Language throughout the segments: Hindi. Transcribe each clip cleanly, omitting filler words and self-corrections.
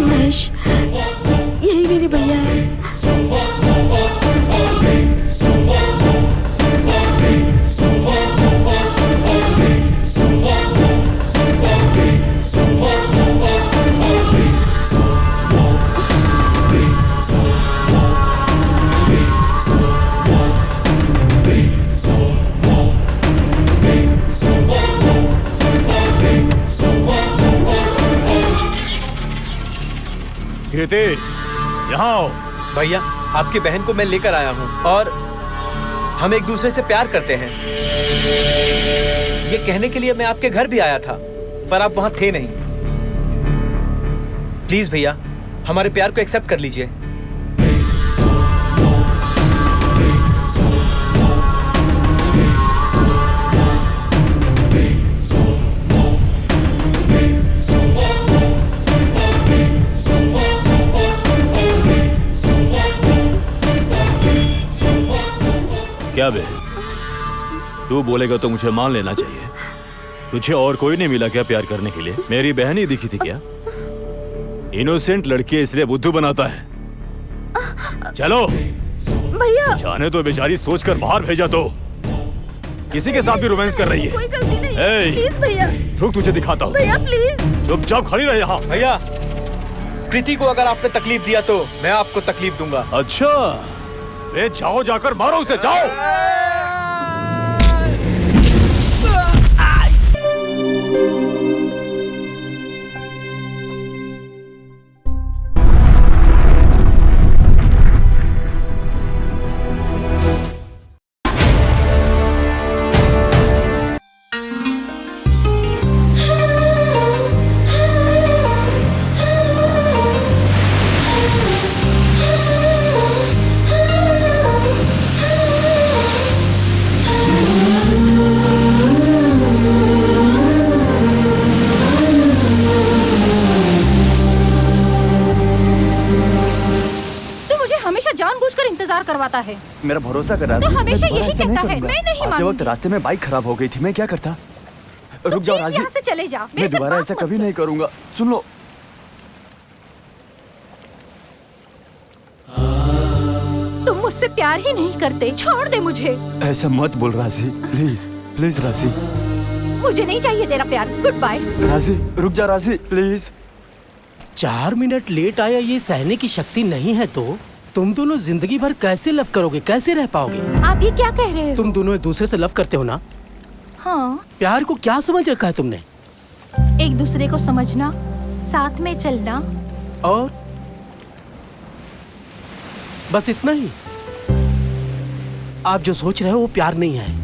महेश, यही मेरे भैया है। कृति, यहाँ आओ। भैया, आपकी बहन को मैं लेकर आया हूँ और हम एक दूसरे से प्यार करते हैं। ये कहने के लिए मैं आपके घर भी आया था, पर आप वहाँ थे नहीं। प्लीज भैया, हमारे प्यार को एक्सेप्ट कर लीजिए। क्या बे, तू बोलेगा तो मुझे मान लेना चाहिए। तुझे और कोई नहीं मिला क्या प्यार करने के लिए? मेरी बहन ही दिखी थी क्या? इनोसेंट लड़की इसलिए बुद्धू बनाता है। चलो भैया, जाने तो बेचारी सोचकर बाहर भेजा तो किसी के साथ भी रोमांस कर रही है। कोई गलती नहीं है। प्लीज भैया, रुक, तुझे दिखाता हूँ। भैया प्लीज। चुपचाप खड़ी रह यहाँ। भैया, कृति को अगर आपने तकलीफ दिया तो मैं आपको तकलीफ दूंगा। अच्छा, रे जाओ, जाकर मारो उसे, जाओ। करवाता है। मेरा भरोसा कर रहा तो हमेशा यही कहता है। मैं नहीं मानूंगी। वक्त रास्ते में बाइक खराब हो गई थी, मैं क्या करता? रुक जाओ राजी, यहाँ से चले जा। मैं दोबारा ऐसा कभी नहीं करूंगा। सुन लो, तुम मुझसे प्यार ही नहीं करते, छोड़ दे मुझे। ऐसा मत बोल राजी, प्लीज प्लीज राजी। मुझे नहीं चाहिए तेरा प्यार, गुड बाय। राजी रुक जा राजी, प्लीज। 4 मिनट लेट आया ये सहने की शक्ति नहीं है तो तुम दोनों जिंदगी भर कैसे लव करोगे, कैसे रह पाओगे? आप ये क्या कह रहे हो? तुम दोनों एक दूसरे से लव करते हो ना? हाँ। प्यार को क्या समझ रखा है तुमने? एक दूसरे को समझना, साथ में चलना और बस इतना ही? आप जो सोच रहे हो वो प्यार नहीं है।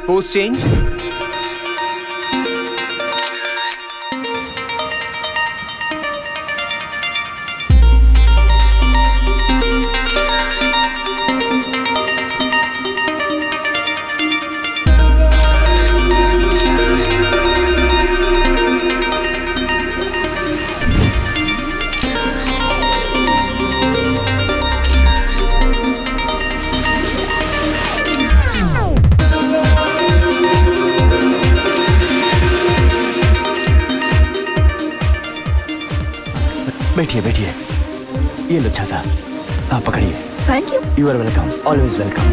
Post change. बैठिए बैठिए, ये लो छाता, आप पकड़िए। Thank you. You are welcome, always welcome.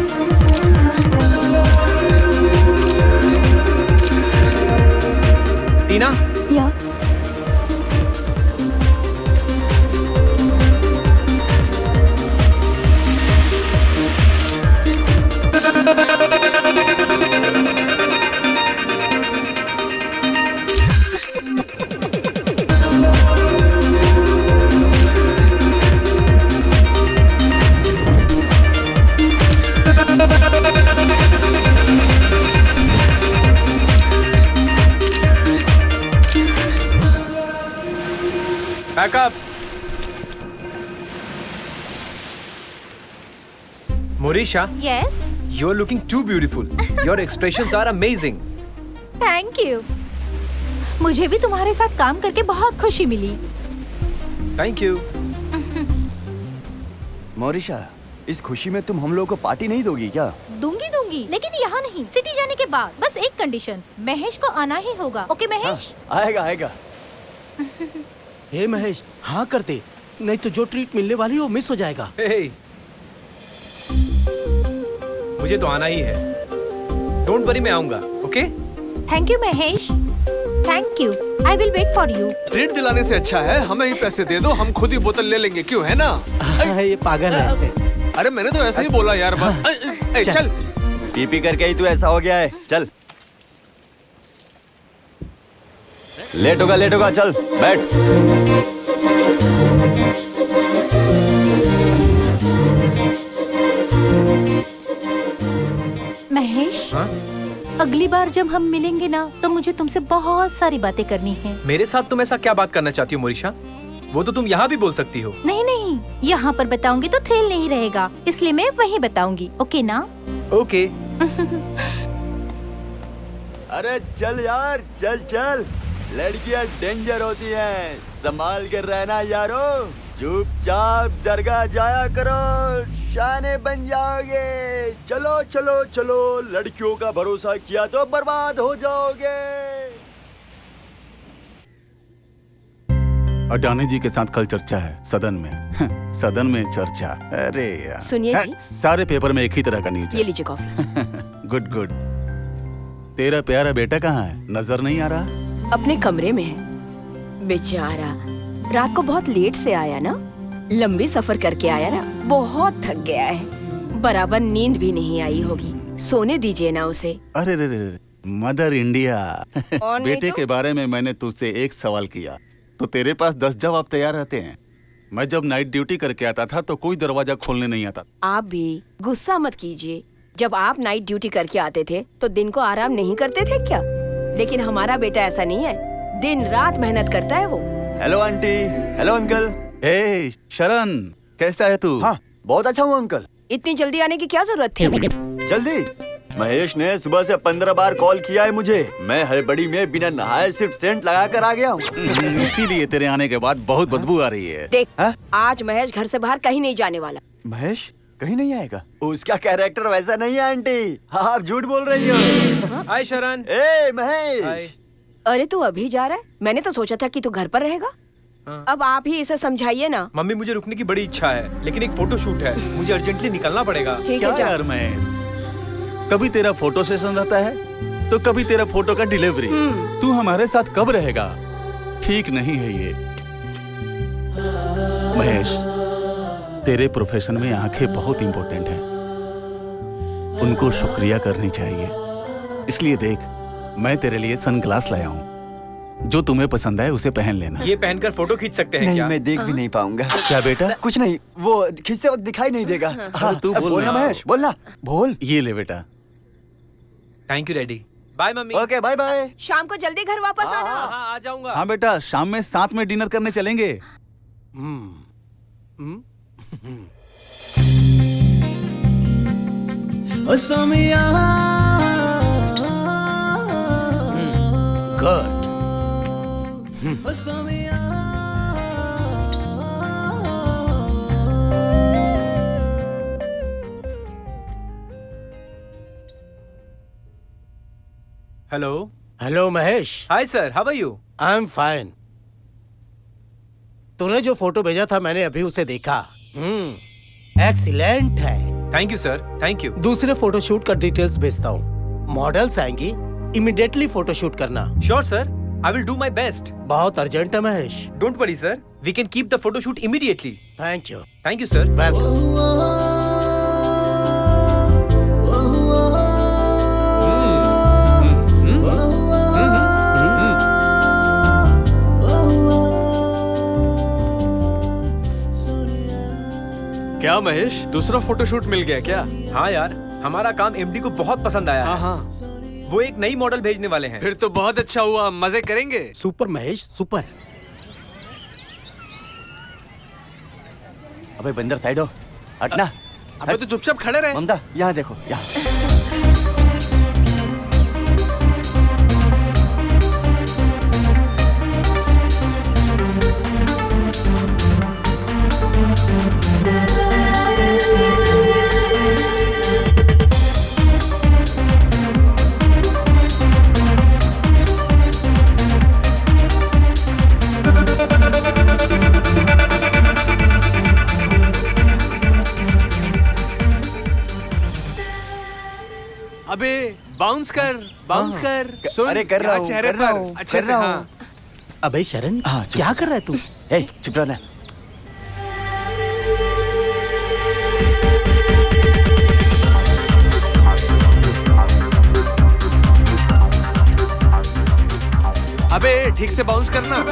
Tina, या Back up. Morisha, yes, you're looking too beautiful. Your expressions are amazing. Thank you. मुझे भी तुम्हारे साथ काम करके बहुत खुशी मिली। Thank you. मोरिशा, इस खुशी में तुम हम लोगों को पार्टी नहीं दोगी क्या? दूंगी, लेकिन यहाँ नहीं, सिटी जाने के बाद। बस एक कंडीशन, महेश को आना ही होगा। ओके महेश? आएगा। हे महेश, हाँ कर दे, नहीं तो जो ट्रीट मिलने वाली है वो मिस हो जाएगा। Hey. मुझे तो आना ही है। Don't worry, मैं आऊंगा। Okay? Thank you Mahesh, thank you. I will wait for you. Treat दिलाने से अच्छा है हमें ही पैसे दे दो, हम खुद ही बोतल ले लेंगे, क्यों है ना? ये पागल है। अरे मैंने तो ऐसा ही बोला यार। चल। पी करके ही तू ऐसा हो गया है। चल, लेट होगा, चल बैठ। महेश, हाँ? अगली बार जब हम मिलेंगे ना, तो मुझे तुमसे बहुत सारी बातें करनी है। मेरे साथ तुम ऐसा क्या बात करना चाहती हो मोरिशा? वो तो तुम यहाँ भी बोल सकती हो। नहीं, यहाँ पर बताऊंगी तो थ्रिल नहीं रहेगा, इसलिए मैं वहीं बताऊंगी। ओके ना? ओके। अरे चल यार, चल। लड़कियां डेंजर होती हैं, संभाल कर रहना यारो। चुपचाप दरगाह जाया करो, शाने बन जाओगे। चलो, लड़कियों का भरोसा किया तो बर्बाद हो जाओगे। अडानी जी के साथ कल चर्चा है सदन में। सदन में चर्चा, अरे यार। सुनिए जी। सारे पेपर में एक ही तरह का न्यूज। ये लीजिए कॉफी। गुड। तेरा प्यारा बेटा कहाँ है? नजर नहीं आ रहा। अपने कमरे में है। बेचारा रात को बहुत लेट से आया ना, लंबी सफर करके आया ना, बहुत थक गया है। बराबर नींद भी नहीं आई होगी, सोने दीजिए ना उसे। अरे मदर इंडिया। और नहीं बेटे तो? के बारे में मैंने तुझसे एक सवाल किया तो तेरे पास 10 जवाब तैयार रहते हैं। मैं जब नाइट ड्यूटी करके आता था तो कोई दरवाजा खोलने नहीं आता। आप भी गुस्सा मत कीजिए। जब आप नाइट ड्यूटी करके आते थे तो दिन को आराम नहीं करते थे क्या? लेकिन हमारा बेटा ऐसा नहीं है, दिन रात मेहनत करता है वो। Hello aunty, hello uncle. ए शरण, कैसा है तू? हाँ, बहुत अच्छा हूँ अंकल। इतनी जल्दी आने की क्या जरूरत थी? जल्दी? महेश ने सुबह से 15 बार कॉल किया है मुझे। मैं हड़बड़ी में बिना नहाए सिर्फ सेंट लगा कर आ गया हूँ। इसीलिए तेरे आने के बाद बहुत बदबू आ रही है। देख, हाँ? आज महेश घर से बाहर कहीं नहीं जाने वाला। महेश कहीं नहीं आएगा? उसका कैरेक्टर वैसा नहीं है आंटी, आप झूठ बोल रही हो। हाय शरण। ए महेश। हाय। अरे तू अभी जा रहा है? मैंने तो सोचा था कि तू घर पर रहेगा। हाँ। अब आप ही इसे समझाइए ना। मम्मी, मुझे रुकने की बड़ी इच्छा है, लेकिन एक फोटो शूट है, मुझे अर्जेंटली निकलना पड़ेगा। ठीक क्या है, जा। यार महेश, कभी तेरा फोटो सेशन रहता है तो कभी तेरा फोटो का डिलीवरी। तू हमारे साथ कब रहेगा? ठीक नहीं है ये। महेश, तेरे प्रोफेशन में आंखें बहुत इंपॉर्टेंट हैं, उनको शुक्रिया करनी चाहिए। इसलिए देख, मैं तेरे लिए सनग्लास लाया हूँ, जो तुम्हें पसंद है उसे पहन लेना। ये पहनकर फोटो खींच सकते हैं नहीं, क्या? मैं देख भी नहीं पाऊंगा। क्या बेटा? कुछ नहीं, वो खींचते वक्त दिखाई नहीं देगा। हाँ, तू बोल बोलना ना। महेश, बोलना, बोल। ये ले बेटा। Thank you daddy. Bye mummy. Okay, bye bye. शाम को जल्दी घर वापस आना। हाँ, आ जाऊंगा। हाँ बेटा, शाम में साथ में डिनर करने चलेंगे। Good. Hello. Hello Mahesh, hi sir, how are you? I am fine. तूने जो फोटो भेजा था मैंने अभी उसे देखा। एक्सीलेंट है। Thank you sir, thank you. दूसरे फोटोशूट का डिटेल्स भेजता हूँ। मॉडल्स आएंगी, इमीडिएटली फोटोशूट करना। Sure sir, I will do my best. बहुत अर्जेंट है Mahesh. Don't worry sir, we can keep the photo shoot immediately. Thank you. Thank you sir. Welcome. क्या महेश, दूसरा फोटोशूट मिल गया क्या? हाँ यार, हमारा काम एमडी को बहुत पसंद आया है। हाँ। वो एक नई मॉडल भेजने वाले हैं। फिर तो बहुत अच्छा हुआ, मजे करेंगे। Super Mahesh, super. अबे बंदर साइड हो, हटना। अबे तो चुपचाप खड़े रहे। ममता यहाँ देखो, यहाँ। अबे बाउंस कर, बाउंस कर। सुन, अरे कर रहा यहाँ हूँ, चेहरे कर रहा पर हूँ, अच्छे कर से। रहा हाँ। हूँ। अबे शरण, हाँ, चुप। क्या कर रहा है तू? ए, चुप रहना। अबे ठीक से बाउंस करना।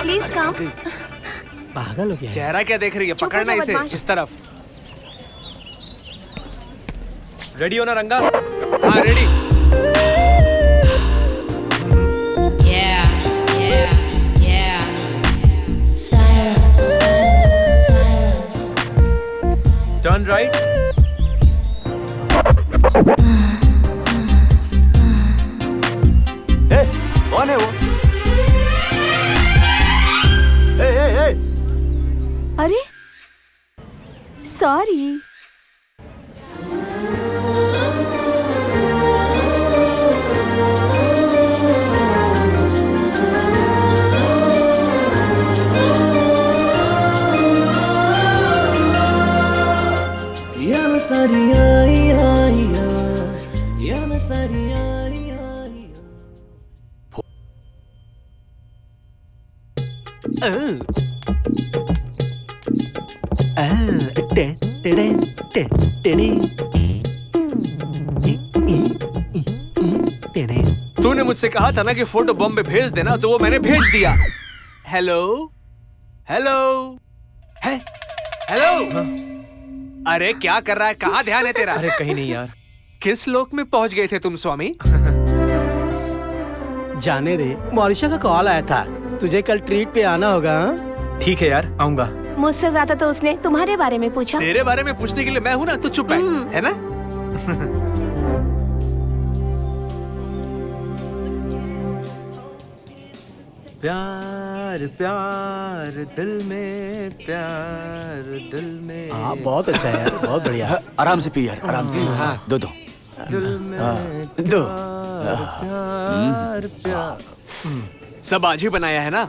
Please come. पागल हो गया है। चेहरा क्या देख रही है? चुप हो पकड़ना जा, इसे बदमाश। इस तरफ। रेडी हो ना रंगा? हाँ रेडी। Turn right. ए, कौन है वो? ए, अरे सॉरी। तूने मुझसे कहा था ना कि फोटो बॉम्बे भेज देना, तो वो मैंने भेज दिया। हेलो, हेलो, है, हेलो। अरे क्या कर रहा है? कहाँ ध्यान है तेरा? अरे कहीं नहीं यार। किस लोक में पहुंच गए थे तुम स्वामी? जाने दे, मॉरिशा का कॉल आया था, तुझे कल ट्रीट पे आना होगा। हाँ? ठीक है यार, आऊंगा। मुझसे ज्यादा तो उसने तुम्हारे बारे में पूछा। तेरे बारे में पूछने के लिए मैं हूं ना, तू चुप है ना? प्यार प्यार दिल में, प्यार दिल में। हाँ बहुत अच्छा है यार, बहुत बढ़िया। आराम से पी यार, आराम से। हाँ, दो। दिल में दो। प्यार प्यार। सब आज ही बनाया है ना?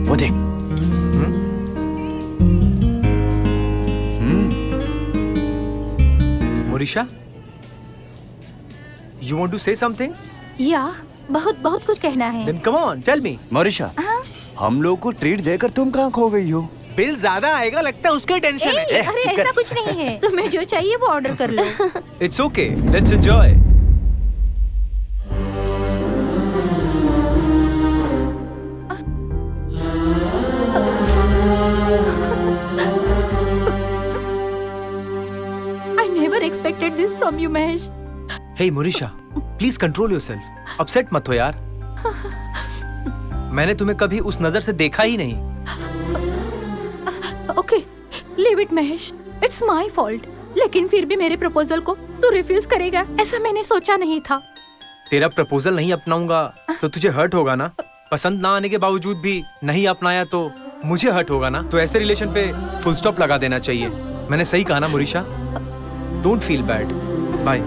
वो देख। मोरिशा, you want to say something? या बहुत बहुत कुछ कहना है। Then come on, tell me. मौरिशा, हम लोग को ट्रीट देकर तुम कहाँ खो गई हो? बिल ज्यादा आएगा लगता है, उसका टेंशन है। अरे ऐसा कुछ नहीं है, तुम्हें जो चाहिए वो ऑर्डर कर लो। It's okay, let's enjoy. I never expected this from you, Mahesh. Hey Morisha, please control yourself. Upset मत हो यार। मैंने तुम्हें कभी उस नजर से देखा ही नहीं। Okay, leave it, Mahesh. It's my fault. लेकिन फिर भी मेरे प्रपोजल को तू रिफ्यूज करेगा, ऐसा मैंने सोचा नहीं था। तेरा प्रपोजल नहीं अपनाऊंगा तो तुझे हर्ट होगा ना? पसंद ना आने के बावजूद भी नहीं अपनाया तो मुझे हर्ट होगा ना? तो ऐसे रिलेशन पे फुल स्टॉप लगा देना चाहिए। मैंने सही कहा ना Morisha? Don't feel bad. Bye.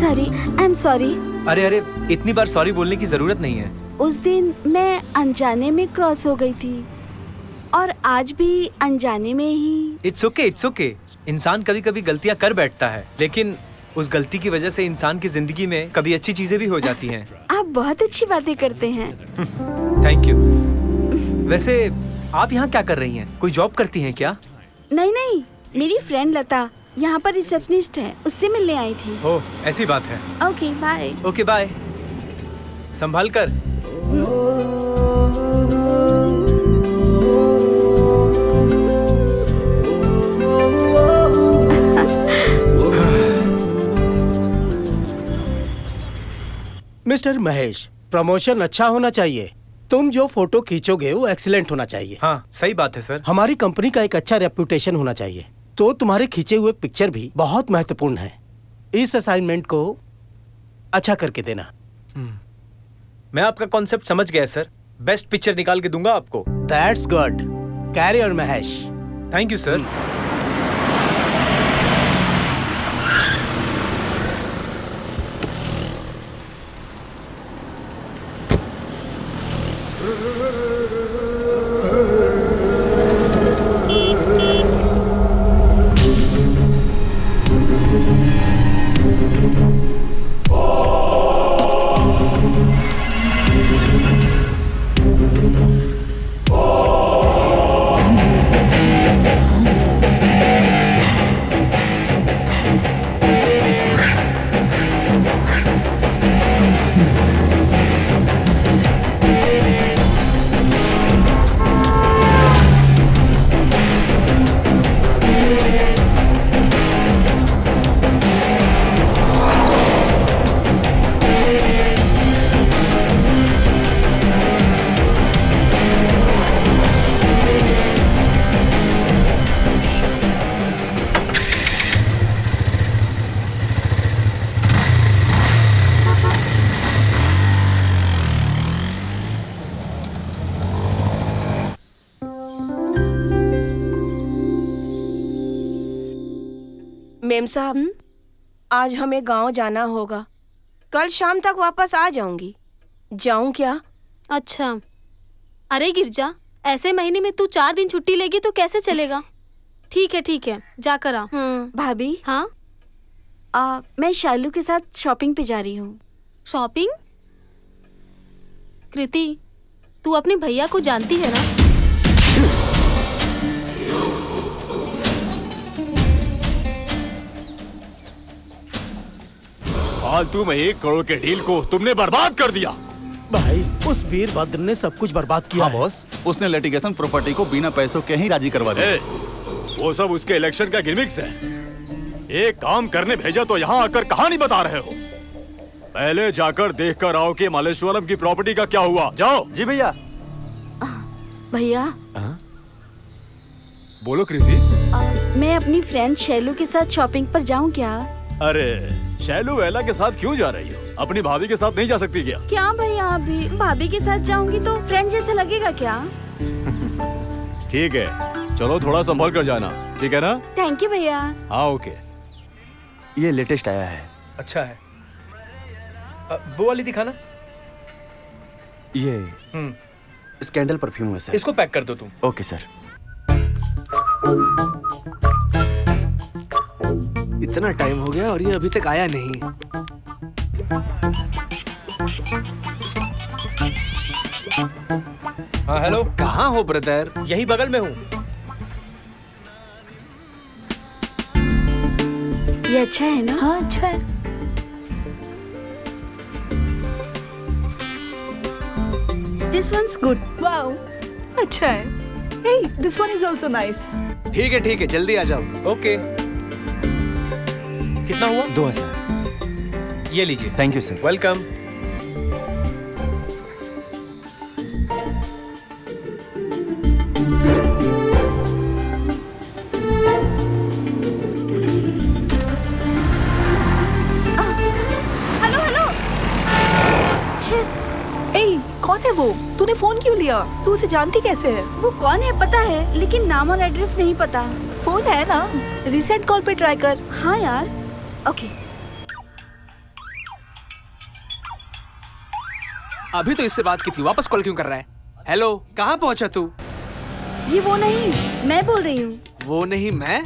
Sorry, I am sorry. अरे अरे, इतनी बार सॉरी बोलने की जरूरत नहीं है। उस दिन मैं अनजाने में क्रॉस हो गई थी और आज भी अनजाने में ही। It's okay, it's okay. इंसान कभी कभी गलतियां कर बैठता है, लेकिन उस गलती की वजह से इंसान की जिंदगी में कभी अच्छी चीजें भी हो जाती हैं। आप बहुत अच्छी बातें करते हैं। Thank you. वैसे आप यहाँ क्या कर रही हैं? कोई जॉब करती हैं क्या? नहीं नहीं, मेरी फ्रेंड लता यहाँ पर रिसेप्शनिस्ट है, उससे मिलने आई थी। ओह, ऐसी बात है। Okay bye. Okay bye. संभाल कर। मिस्टर महेश, प्रमोशन अच्छा होना चाहिए। तुम जो फोटो खींचोगे वो एक्सीलेंट होना चाहिए। हाँ, सही बात है सर। हमारी कंपनी का एक अच्छा रेपुटेशन होना चाहिए, तो तुम्हारे खींचे हुए पिक्चर भी बहुत महत्वपूर्ण है। इस असाइनमेंट को अच्छा करके देना। मैं आपका कॉन्सेप्ट समझ गया सर। बेस्ट पिक्चर निकाल के दूंगा आपको। That's good. Carry on Mahesh. Thank you sir. Ma'am साहब, आज हमें गांव जाना होगा। कल शाम तक वापस आ जाऊंगी। जाऊं क्या? अच्छा। अरे गिरजा, ऐसे महीने में तू 4 दिन छुट्टी लेगी तो कैसे चलेगा? ठीक है, जाकर आ। भाभी। हाँ? मैं शालू के साथ शॉपिंग पे जा रही हूँ। शॉपिंग? कृति, तू अपने भैया को जानती है ना? फालतू में 1 करोड़ के डील को तुमने बर्बाद कर दिया। भाई, उस वीरभद्र ने सब कुछ बर्बाद किया। हाँ बॉस, उसने लिटिगेशन प्रॉपर्टी को बिना पैसों के ही राजी करवा दिया। वो सब उसके इलेक्शन का गिमिक्स है। एक काम करने भेजा तो यहाँ आकर कहानी बता रहे हो। पहले जाकर देख कर आओ कि मालेश्वरम की प्रॉपर्टी का क्या हुआ। जाओ। जी भैया। भैया, बोलो कृति। मैं अपनी फ्रेंड शैलू के साथ शॉपिंग पर जाऊं क्या? अरे, शैलू वेला के साथ क्यों जा रही हो? अपनी भाभी के साथ नहीं जा सकती क्या? क्या भैया, अभी भाभी के साथ जाऊंगी तो फ्रेंड जैसा लगेगा क्या? ठीक है, चलो थोड़ा संभल कर जाना, ठीक है ना? थैंक यू भैया। हाँ ओके। ये लेटेस्ट आया है। अच्छा है। वो वाली दिखाना। ये स्कैंडल परफ्यूम है सर। इसको पैक कर दो तुम। Okay sir. इतना टाइम हो गया और ये अभी तक आया नहीं। हाँ हेलो। कहाँ हो ब्रदर? यही बगल में हूँ। ये अच्छा है ना? हाँ अच्छा है। This one's good. वाओ, अच्छा है। Hey, this one is also nice. ठीक है, जल्दी आ जाओ। ओके। कितना हुआ? 2000। ये लीजिए। Thank you sir. वेलकम। ए, कौन है वो? तूने फोन क्यों लिया? तू उसे जानती कैसे है? वो कौन है पता है, लेकिन नाम और एड्रेस नहीं पता। फोन है ना, रिसेंट कॉल पे ट्राई कर। हाँ यार। ओके। अभी तो इससे बात की थी, वापस कॉल क्यों कर रहा है? हेलो, कहाँ पहुंचा तू? ये वो नहीं, मैं बोल रही हूँ। वो नहीं मैं?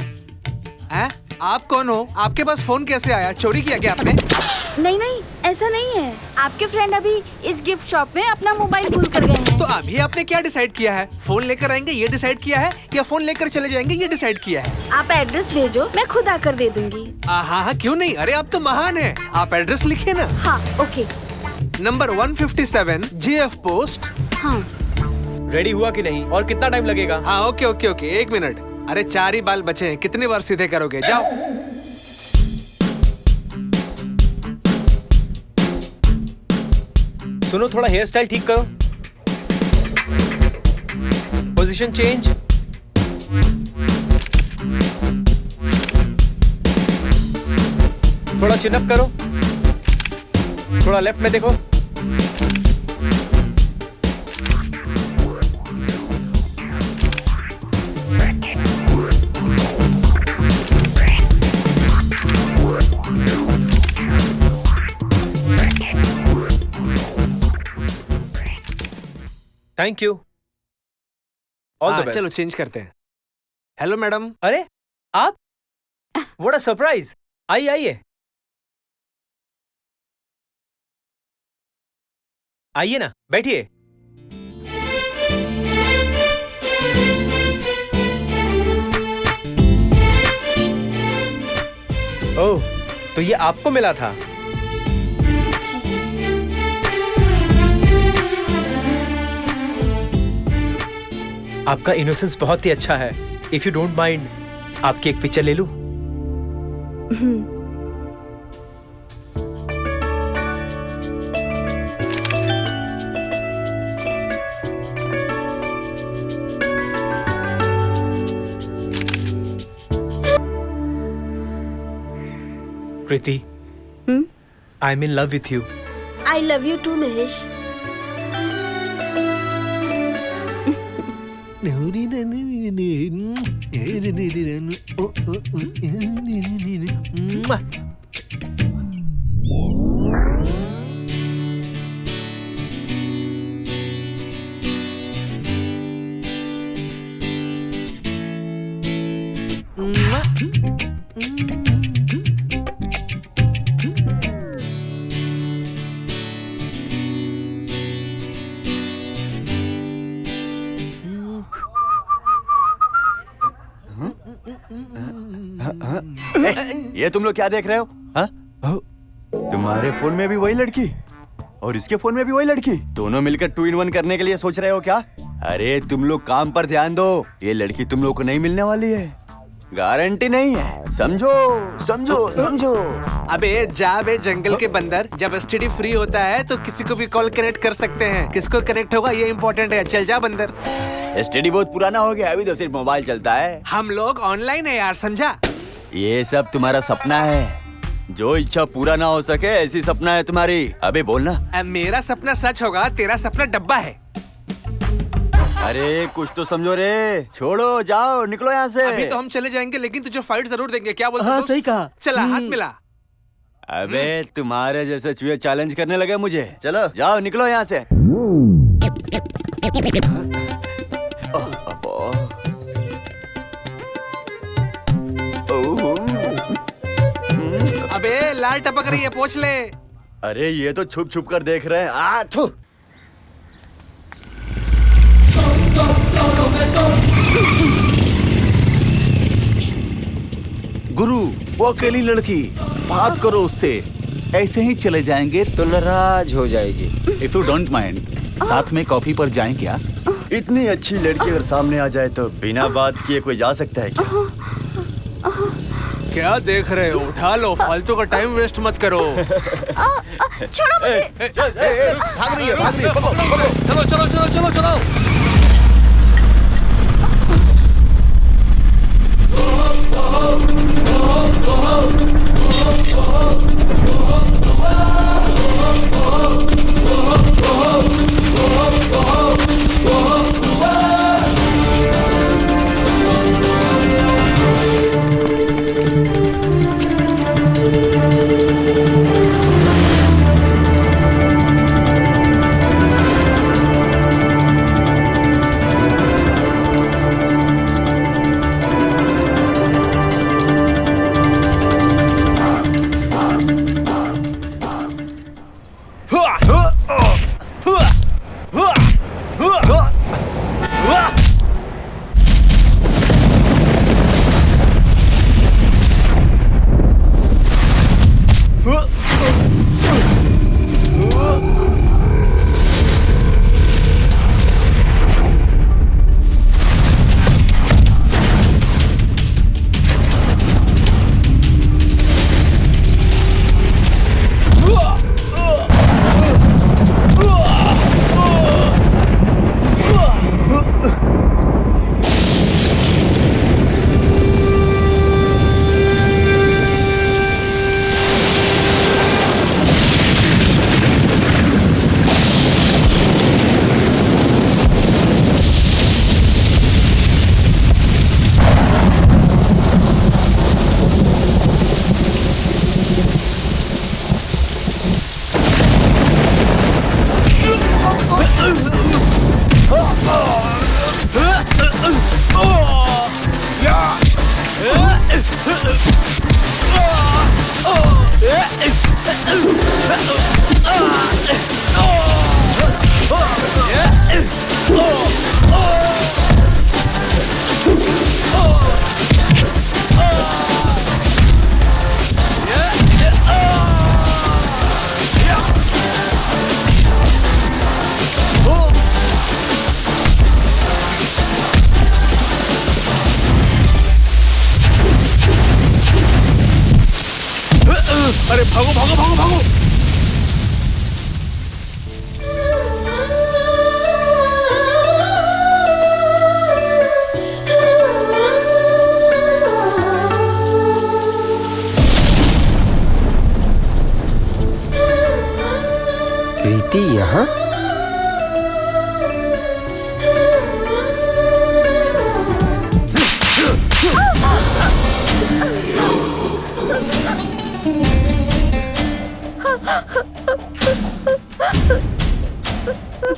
आप कौन हो? आपके पास फोन कैसे आया? चोरी किया क्या आपने? नहीं नहीं, ऐसा नहीं है। आपके फ्रेंड अभी इस गिफ्ट शॉप में अपना मोबाइल भूल कर गए हैं। तो अभी आपने क्या डिसाइड किया है? फोन लेकर आएंगे ये डिसाइड किया है, या फोन लेकर चले जाएंगे ये डिसाइड किया है? आप एड्रेस भेजो, मैं खुद आकर दे दूंगी। हाँ हाँ, क्यों नहीं? अरे आप तो महान हैं। आप एड्रेस लिखिए ना। हाँ ओके। Number 157 JF post. हाँ रेडी हुआ कि नहीं और कितना टाइम लगेगा? हाँ ओके ओके ओके, 1 मिनट। अरे 4 ही बाल बचे हैं, कितने बार सीधे करोगे? जाओ। सुनो, थोड़ा हेयर स्टाइल ठीक करो। Position change. थोड़ा चिन अप करो। थोड़ा लेफ्ट में देखो। Thank you. All the best. चलो चेंज करते हैं। Hello madam. अरे आप, व्हाट अ सरप्राइज। आइए आइए आइए ना, बैठिए। ओह, तो ये आपको मिला था? आपका इनोसेंस बहुत ही अच्छा है। इफ यू डोंट माइंड, आपकी एक पिक्चर ले लूं? Kriti, I am in love with you. I love you too Mahesh. ये तुम लोग क्या देख रहे हो? हाँ? तुम्हारे फोन में भी वही लड़की और इसके फोन में भी वही लड़की, दोनों मिलकर 2 in 1 करने के लिए सोच रहे हो क्या? अरे तुम लोग काम पर ध्यान दो, ये लड़की तुम लोग को नहीं मिलने वाली है, गारंटी नहीं है। समझो समझो समझो। अबे जा बे जंगल के बंदर, जब एसटीडी फ्री होता है तो किसी को भी कॉल कनेक्ट कर सकते हैं। किसको कनेक्ट होगा ये इम्पोर्टेंट है। चल जा बंदर। एसटीडी बहुत पुराना हो गया, अभी तो सिर्फ मोबाइल चलता है। हम लोग ऑनलाइन है यार, समझा? ये सब तुम्हारा सपना है, जो इच्छा पूरा ना हो सके ऐसी सपना है तुम्हारी। अबे बोलना। मेरा सपना सच होगा, तेरा सपना डब्बा है। अरे कुछ तो समझो रे। छोड़ो, जाओ निकलो यहाँ से। अभी तो हम चले जाएंगे, लेकिन तुझे फाइट जरूर देंगे। क्या बोलते? हाँ सही कहा। चला हाथ मिला। अबे तुम्हारे जैसे चूहे चैलेंज करने लगे मुझे। चलो जाओ निकलो यहाँ से। अबे लाल टपक रही है, पोंछ ले। अरे ये तो छुप छुप कर देख रहे हैं। गुरु, वो अकेली लड़की, बात करो उससे। ऐसे ही चले जाएंगे तो नाराज हो जाएगी। इफ यू डोंट माइंड, साथ में कॉफी पर जाएं क्या? इतनी अच्छी लड़की अगर सामने आ जाए तो बिना बात किए कोई जा सकता है क्या? क्या देख रहे हो? उठा लो, फालतू का टाइम वेस्ट मत करो। छोड़ो मुझे। भाग रही है, भाग रही है। चलो चलो चलो चलो चलो।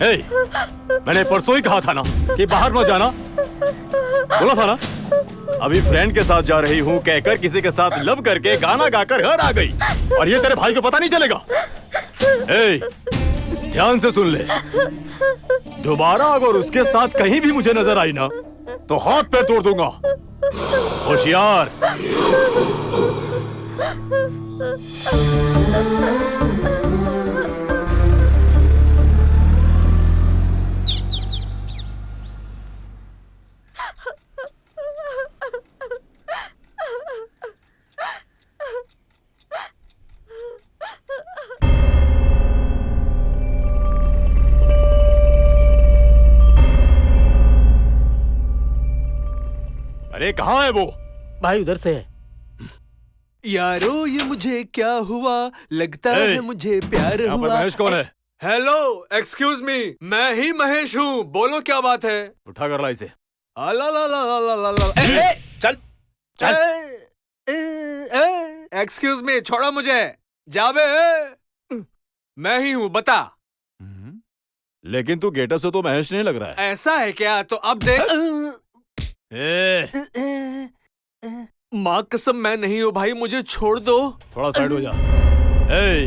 हे, मैंने परसों ही कहा था ना कि बाहर मत जाना। बोला था ना। अभी फ्रेंड के साथ जा रही हूँ कहकर किसी के साथ लव करके गाना गाकर घर आ गई, और ये तेरे भाई को पता नहीं चलेगा। हे, ध्यान से सुन ले, दोबारा अगर उसके साथ कहीं भी मुझे नजर आई ना तो हाथ पैर तोड़ दूंगा। होशियार। अरे कहाँ है वो? भाई उधर से है। यारो ये मुझे क्या हुआ, लगता Hey! है मुझे प्यार यहाँ पर हुआ। महेश कौन है? हेलो, एक्सक्यूज मी, मैं ही महेश हूँ, बोलो क्या बात है। उठा कर ला इसे। अला ला ला ला ला ला ला। चल चल। एक्सक्यूज मी, छोड़ो मुझे। जाबे मैं ही हूँ, बता। लेकिन तू गेटअप से तो महेश नहीं लग रहा है। ऐसा है क्या? तो अब देख। माँ कसम मैं नहीं हूँ भाई, मुझे छोड़ दो। थोड़ा साइड हो जा। ए,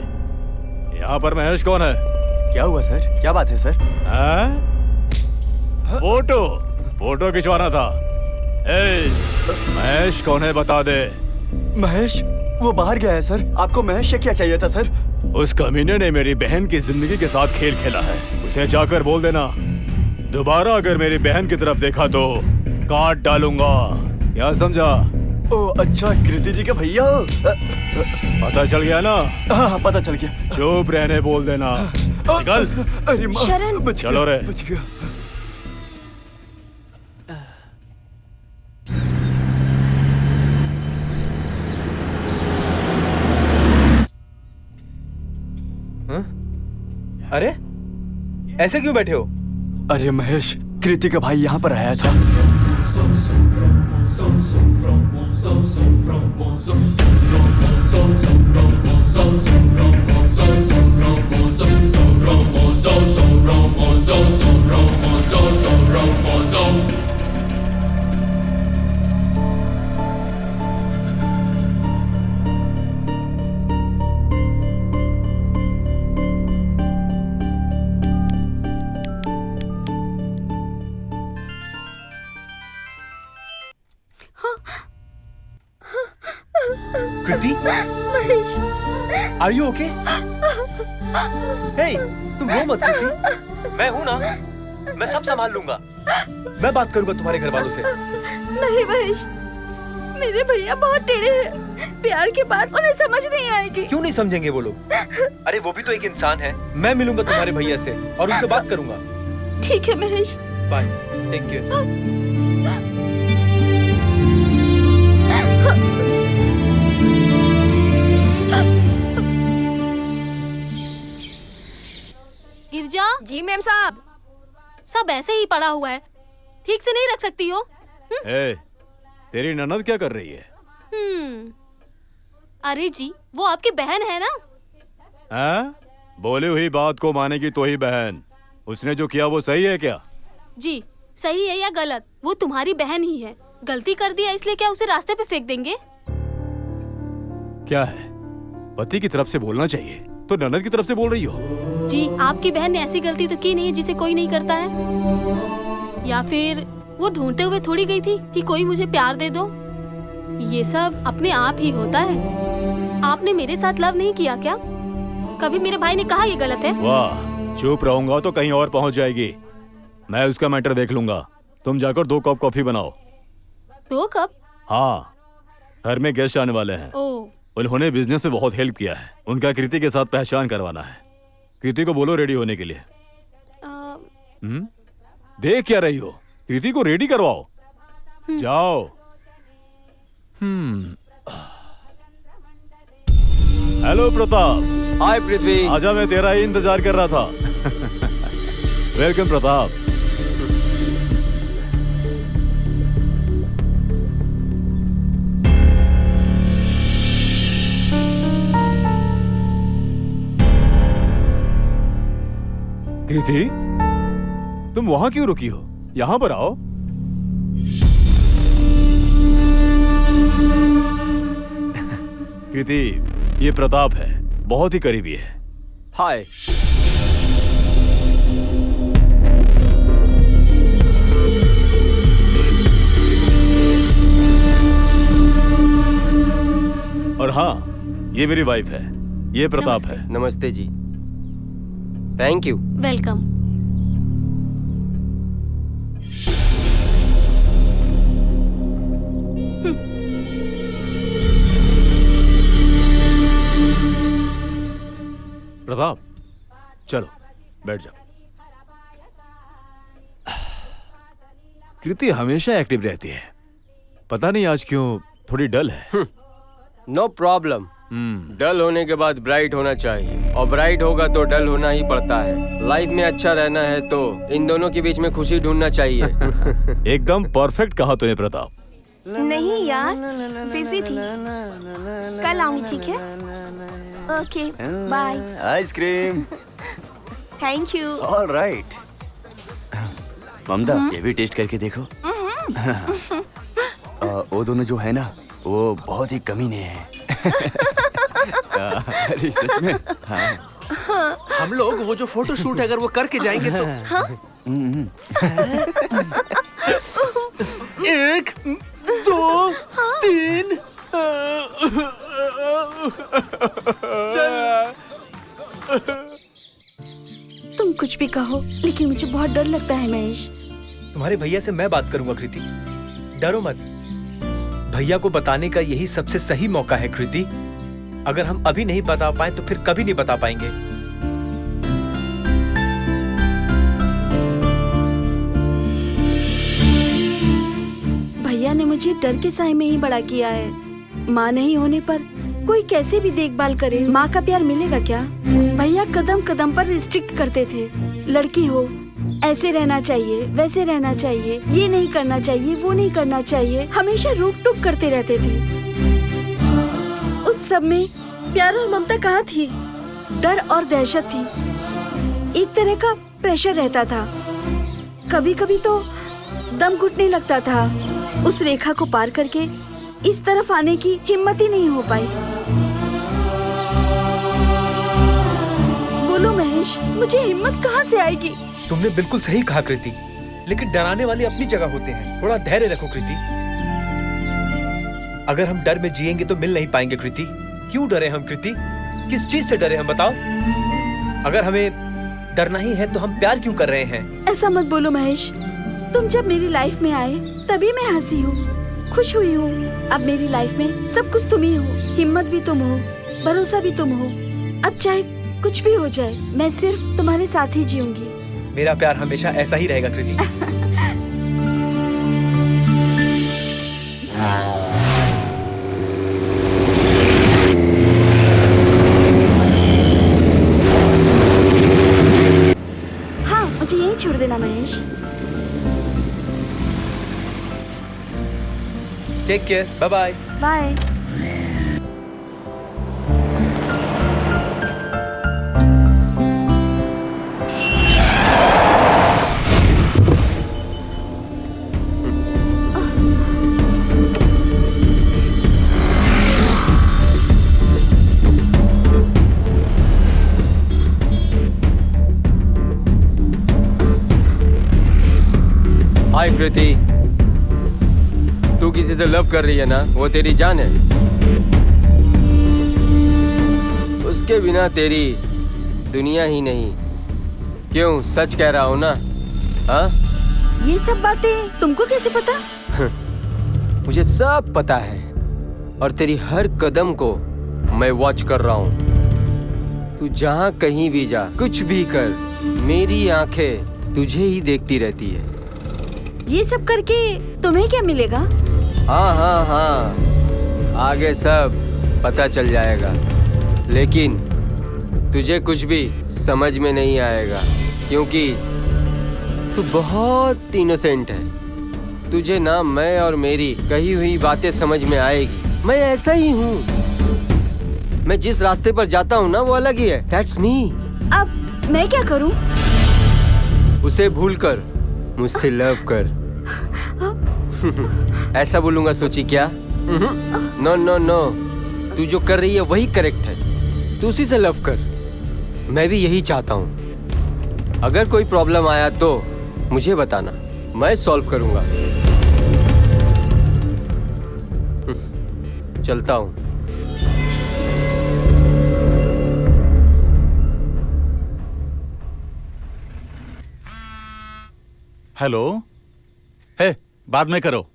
यहाँ पर महेश कौन है? क्या हुआ सर? क्या बात है सर? फोटो खिंचवाना था। ए, महेश कौन है बता दे। महेश वो बाहर गया है सर। आपको महेश से क्या चाहिए था सर? उस कमीने ने मेरी बहन की जिंदगी के साथ खेल खेला है, उसे जाकर बोल देना दोबारा अगर मेरी बहन की तरफ देखा तो काट डालूंगा। क्या समझा? ओ अच्छा, कृति जी के भैया। पता चल गया ना? हाँ पता चल गया। चुप रहने बोल देना। निकल। अरे माँ, शरण। बच गया, चलो रे। बच गया। अरे ऐसे क्यों बैठे हो? अरे महेश, कृति का भाई यहाँ पर आया था। कृति, आर यू ओके? हे, तुम रो मत कृति, मैं हूं ना, मैं सब संभाल लूंगा। मैं बात करूंगा तुम्हारे घर वालों से। नहीं महेश, मेरे भैया बहुत टेढ़े हैं। प्यार की बात उन्हें समझ नहीं आएगी। क्यों नहीं समझेंगे वो लोग? अरे वो भी तो एक इंसान है। मैं मिलूंगा तुम्हारे भैया से और उनसे बात करूंगा। ठीक है Mahesh. Bye, take care. Girja ji ma'am साहब। सब ऐसे ही पड़ा हुआ है, ठीक से नहीं रख सकती हो? ए, तेरी ननद क्या कर रही है? अरे जी, वो आपकी बहन है ना? हैं? बोली हुई बात को माने की तो ही बहन। उसने जो किया वो सही है क्या? जी, सही है या गलत, वो तुम्हारी बहन ही है। गलती कर दिया इसलिए क्या उसे रास्ते पे फेंक देंगे? क्या है, पति की तरफ से बोलना चाहिए तो ननद की तरफ से बोल रही हो? जी, आपकी बहन ने ऐसी गलती तो की नहीं है जिसे कोई नहीं करता है। या फिर वो ढूंढते हुए थोड़ी गई थी कि कोई मुझे प्यार दे दो। ये सब अपने आप ही होता है। आपने मेरे साथ लव नहीं किया क्या? कभी मेरे भाई ने कहा ये गलत है? वाह, चुप रहूंगा तो कहीं और पहुंच जाएगी। मैं उसका मैटर देख लूंगा। तुम जाकर 2 कप कॉफी बनाओ। 2 कप? हाँ, घर में गेस्ट आने वाले हैं। ओह, उन्होंने बिजनेस में बहुत हेल्प किया है। उनका कृति के साथ पहचान करवाना है। कृति को बोलो रेडी होने के लिए। देख क्या रही हो, कृति को रेडी करवाओ। जाओ। हेलो प्रताप। हाय पृथ्वी। आजा, मैं तेरा ही इंतजार कर रहा था। वेलकम प्रताप। कृति, तुम वहां क्यों रुकी हो? यहाँ पर आओ। कृति, ये प्रताप है, बहुत ही करीबी है। हाय। और हाँ, ये मेरी वाइफ है, ये प्रताप है। नमस्ते जी। Thank you. वेलकम। प्रताप, चलो बैठ जाओ। कृति हमेशा एक्टिव रहती है, पता नहीं आज क्यों थोड़ी डल है। No problem. डल होने के बाद ब्राइट होना चाहिए, और ब्राइट होगा तो डल होना ही पड़ता है। लाइफ में अच्छा रहना है तो इन दोनों के बीच में खुशी ढूंढना चाहिए। एकदम परफेक्ट कहा तूने प्रताप। नहीं यार, बिजी थी, कल आऊंगी, ठीक है? Okay, bye. Ice cream. Thank you. All right. Mamta, ये भी टेस्ट करके देखो। वो दोनों जो है ना, वो बहुत ही कमीने हैं। अरे सच में। हाँ। हम लोग वो जो फोटो शूट अगर वो करके जाएंगे तो एक, दो, तीन। तुम कुछ भी कहो, लेकिन मुझे बहुत डर लगता है महेश। तुम्हारे भैया से मैं बात करूंगा कृति, डरो मत। भैया को बताने का यही सबसे सही मौका है कृति। अगर हम अभी नहीं बता पाए तो फिर कभी नहीं बता पाएंगे। भैया ने मुझे डर के साए में ही बड़ा किया है। माँ नहीं होने पर कोई कैसे भी देखभाल करे, माँ का प्यार मिलेगा क्या? भैया कदम कदम पर रिस्ट्रिक्ट करते थे। लड़की हो, ऐसे रहना चाहिए, वैसे रहना चाहिए, ये नहीं करना चाहिए, वो नहीं करना चाहिए, हमेशा रोक टोक करते रहते थे। उस सब में प्यार और ममता कहाँ थी? डर और दहशत थी। एक तरह का प्रेशर रहता था। कभी कभी तो दम घुटने लगता था। उस रेखा को पार करके इस तरफ आने की हिम्मत ही नहीं हो पाई। बोलो महेश, मुझे हिम्मत कहाँ से आएगी? तुमने बिल्कुल सही कहा कृति, लेकिन डराने वाले अपनी जगह होते हैं। थोड़ा धैर्य रखो कृति। अगर हम डर में जिएंगे तो मिल नहीं पाएंगे कृति। क्यों डरे हम कृति? किस चीज से डरे हम, बताओ? अगर हमें डरना ही है तो हम प्यार क्यों कर रहे हैं? ऐसा मत बोलो महेश। तुम जब मेरी लाइफ में आए तभी मैं हंसी हूँ, खुश हुई हूँ। अब मेरी लाइफ में सब कुछ तुम ही हो, हिम्मत भी तुम हो, भरोसा भी तुम हो। अब चाहे कुछ भी हो जाए, मैं सिर्फ तुम्हारे साथ ही जीऊंगी। मेरा प्यार हमेशा ऐसा ही रहेगा कृति। हाँ, मुझे यही छोड़ देना Mahesh. Take care, bye bye. Bye. Hi Kriti, तू किसी से लव कर रही है ना? वो तेरी जान है। उसके बिना तेरी दुनिया ही नहीं। क्यों, सच कह रहा हूँ ना? हाँ? ये सब बातें तुमको कैसे पता? मुझे सब पता है, और तेरी हर कदम को मैं वॉच कर रहा हूँ। तू जहाँ कहीं भी जा, कुछ भी कर, मेरी आंखें तुझे ही देखती रहती है। ये सब करके तुम्हें क्या मिलेगा? हाँ हाँ हाँ, आगे सब पता चल जाएगा, लेकिन तुझे कुछ भी समझ में नहीं आएगा, क्योंकि तू बहुत इनोसेंट है। तुझे ना मैं और मेरी कही हुई बातें समझ में आएगी। मैं ऐसा ही हूँ। मैं जिस रास्ते पर जाता हूँ ना, वो अलग ही है। That's me। अब मैं क्या करूँ? उसे भूलकर मुझसे लव कर। ऐसा बोलूंगा सोची क्या? नो नो नो, तू जो कर रही है वही करेक्ट है। तू उसी से लव कर। मैं भी यही चाहता हूँ। अगर कोई प्रॉब्लम आया तो मुझे बताना, मैं सॉल्व करूंगा। चलता हूँ। हेलो। हे, बाद में करो।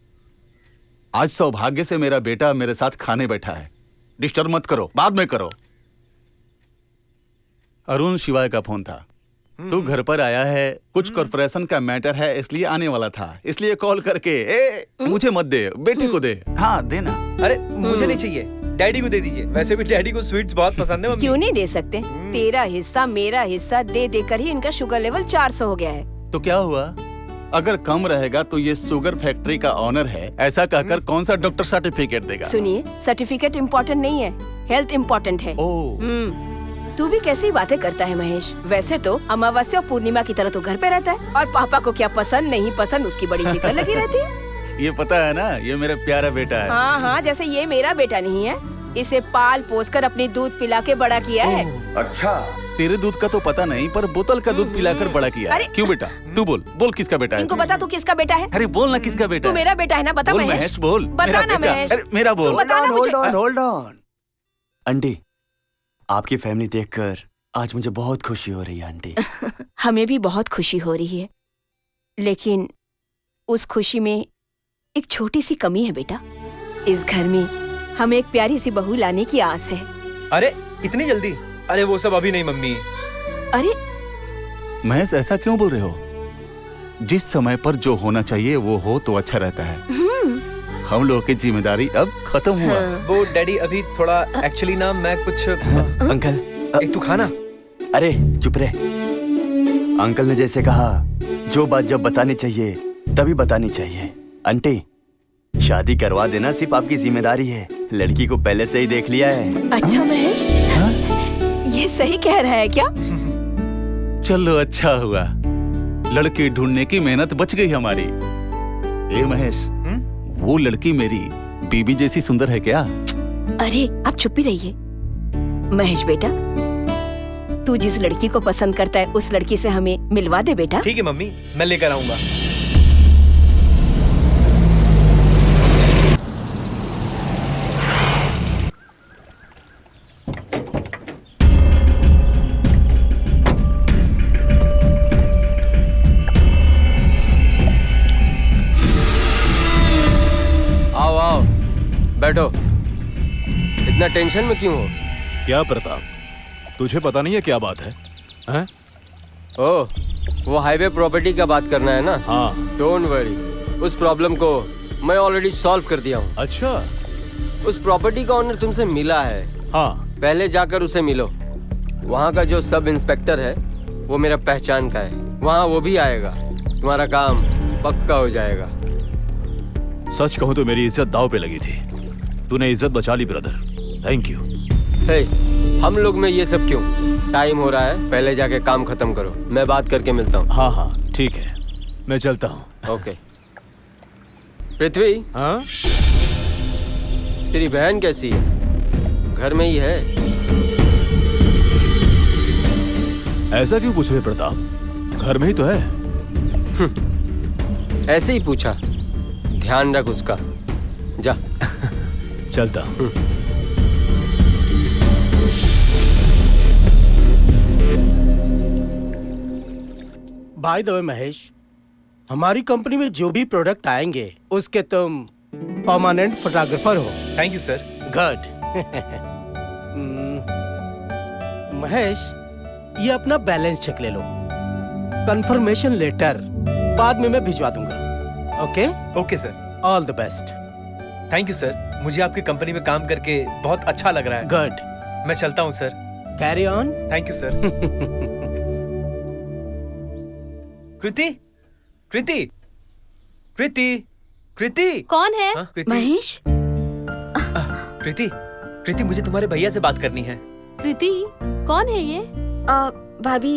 आज सौभाग्य से मेरा बेटा मेरे साथ खाने बैठा है। डिस्टर्ब मत करो, बाद में करो। अरुण शिवाय का फोन था। तू घर पर आया है, कुछ कॉर्पोरेशन का मैटर है, इसलिए आने वाला था। इसलिए कॉल करके मुझे मत दे, बेटे को दे। हाँ देना। अरे मुझे नहीं चाहिए, डैडी को दे दीजिए। वैसे भी डैडी को स्वीट्स बहुत पसंद है मम्मी। क्यों नहीं दे सकते? तेरा हिस्सा मेरा हिस्सा दे देकर ही इनका शुगर लेवल 400 हो गया है। तो क्या हुआ? अगर कम रहेगा तो ये शुगर फैक्ट्री का ऑनर है, ऐसा कहकर कौन सा डॉक्टर सर्टिफिकेट देगा? सुनिए, सर्टिफिकेट इम्पोर्टेंट नहीं है, हेल्थ इम्पोर्टेंट है। तू भी कैसी बातें करता है महेश? वैसे तो अमावस्या और पूर्णिमा की तरह तो घर पे रहता है, और पापा को क्या पसंद नहीं पसंद उसकी बड़ी फिक्र लगी रहती है। ये पता है ना, ये मेरा प्यारा बेटा है। हाँ हाँ, जैसे ये मेरा बेटा नहीं है। इसे पाल पोस कर अपनी दूध पिला के बड़ा किया है। अच्छा, तेरे दूध का तो पता नहीं, पर बोतल का दूध पिलाकर बड़ा किया है। क्यों बेटा? तू बोल, बोल किसका बेटा है? इनको बता तू किसका बेटा है। अरे बोल ना किसका बेटा तू मेरा बेटा है ना, बता बोल महेश। महेश, बोल। बता ना महेश। अरे मेरा बोल। Hold on. आंटी, आपकी फैमिली देखकर आज मुझे बहुत खुशी हो रही है आंटी। हमें भी बहुत खुशी हो रही है, लेकिन उस खुशी में एक छोटी सी कमी है बेटा। इस घर में हमें एक प्यारी सी बहू लाने की आस है। अरे इतनी जल्दी? अरे वो सब अभी नहीं मम्मी। अरे महेश, ऐसा क्यों बोल रहे हो? जिस समय पर जो होना चाहिए वो हो तो अच्छा रहता है। हम लोगों की जिम्मेदारी अब खत्म हुआ। वो डैडी अभी थोड़ा एक्चुअली ना मैं कुछ अंकल एक तू खाना। अरे चुप रहे। अंकल ने जैसे कहा, जो बात जब बतानी चाहिए तभी बतानी चाहिए। आंटी, शादी करवा देना सिर्फ आपकी जिम्मेदारी है। लड़की को पहले से ही देख लिया है। अच्छा महेश, ये सही कह रहा है क्या? चलो अच्छा हुआ, लड़की ढूंढने की मेहनत बच गई हमारी। ए महेश, वो लड़की मेरी बीबी जैसी सुंदर है क्या? अरे आप चुप ही रहिए। महेश बेटा, तू जिस लड़की को पसंद करता है उस लड़की से हमें मिलवा दे बेटा। ठीक है मम्मी, मैं लेकर आऊंगा। आओ आओ, बैठो। इतना टेंशन में क्यों हो? क्या प्रताप, तुझे पता नहीं है क्या बात है? हैं? ओह, वो हाईवे प्रॉपर्टी का बात करना है ना? हाँ। डोंट वरी, उस प्रॉब्लम को मैं ऑलरेडी सॉल्व कर दिया हूँ। अच्छा? उस प्रॉपर्टी का ओनर तुमसे मिला है। हाँ। पहले जाकर उसे मिलो। वहाँ का जो सब इंस्पेक्टर है वो मेरा पहचान का है, वहाँ वो भी आएगा। तुम्हारा काम पक्का हो जाएगा। सच कहूँ तो मेरी इज्जत दाव पे लगी थी, तूने इज्जत बचा ली ब्रदर, थैंक यू। हे, हम लोग में ये सब क्यों? टाइम हो रहा है, पहले जाके काम खत्म करो। मैं बात करके मिलता हूँ। हाँ हाँ ठीक है, मैं चलता हूँ। ओके। पृथ्वी। हाँ? तेरी बहन कैसी है? घर में ही है? ऐसा क्यों पूछ रहे प्रताप, घर में ही तो है। ऐसे ही पूछा, ध्यान रख उसका। जा। चलता हूँ। बाय द वे महेश, हमारी कंपनी में जो भी प्रोडक्ट आएंगे उसके तुम परमानेंट फोटोग्राफर हो। Thank you sir. Good. Mahesh, ये अपना बैलेंस चेक ले लो। कंफर्मेशन लेटर बाद में मैं भिजवा दूंगा। Okay? Okay sir. All the best. Thank you sir, मुझे आपकी कंपनी में काम करके बहुत अच्छा लग रहा है। गुड। मैं चलता हूँ sir. Carry on. Thank you sir. Kriti, Kriti, Kriti, Kriti. कौन है? महेश। कृति, कृति, मुझे तुम्हारे भैया से बात करनी है। कृति, कौन है ये? भाभी,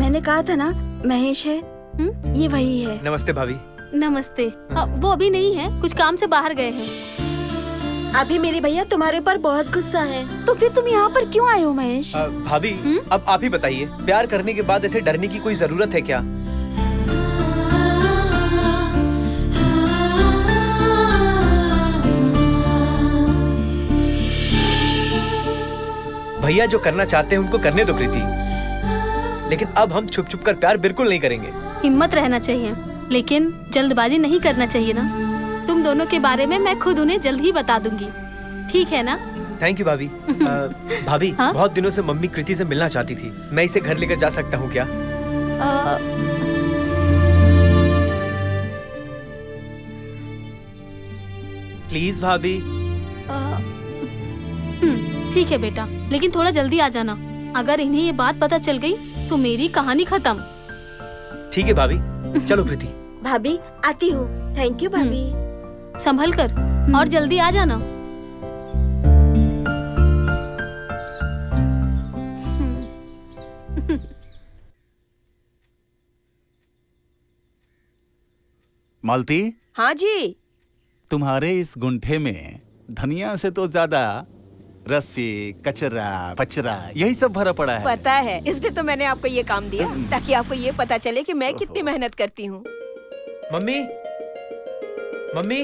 मैंने कहा था ना महेश है। ये वही है। नमस्ते भाभी। नमस्ते। वो अभी नहीं है, कुछ काम से बाहर गए हैं। अभी मेरे भैया तुम्हारे ऊपर बहुत गुस्सा है, तो फिर तुम यहाँ पर क्यों आए हो महेश? भाभी अब आप ही बताइए, प्यार करने के बाद ऐसे डरने की कोई जरूरत है क्या? भैया जो करना चाहते हैं उनको करने दो प्रीति, लेकिन अब हम छुप छुप कर प्यार बिल्कुल नहीं करेंगे। हिम्मत रहना चाहिए, लेकिन जल्दबाजी नहीं करना चाहिए ना। तुम दोनों के बारे में मैं खुद उन्हें जल्द ही बता दूंगी, ठीक है ना? थैंक यू भाभी। भाभी हाँ? बहुत दिनों से मम्मी कृति से मिलना चाहती थी, मैं इसे घर लेकर जा सकता हूँ क्या? प्लीज भाभी। ठीक है बेटा, लेकिन थोड़ा जल्दी आ जाना। अगर इन्हें ये बात पता चल गई तो मेरी कहानी खत्म। ठीक है भाभी, चलो प्रीति। भाभी आती हूँ। थैंक यू भाभी। संभल कर और जल्दी आ जाना। मालती, हाँ जी। तुम्हारे इस गुंठे में धनिया से तो ज्यादा रस्सी, कचरा, पचरा यही सब भरा पड़ा है। पता है, इसलिए तो मैंने आपको ये काम दिया, ताकि आपको ये पता चले कि मैं कितनी मेहनत करती हूँ। Mummy, mummy,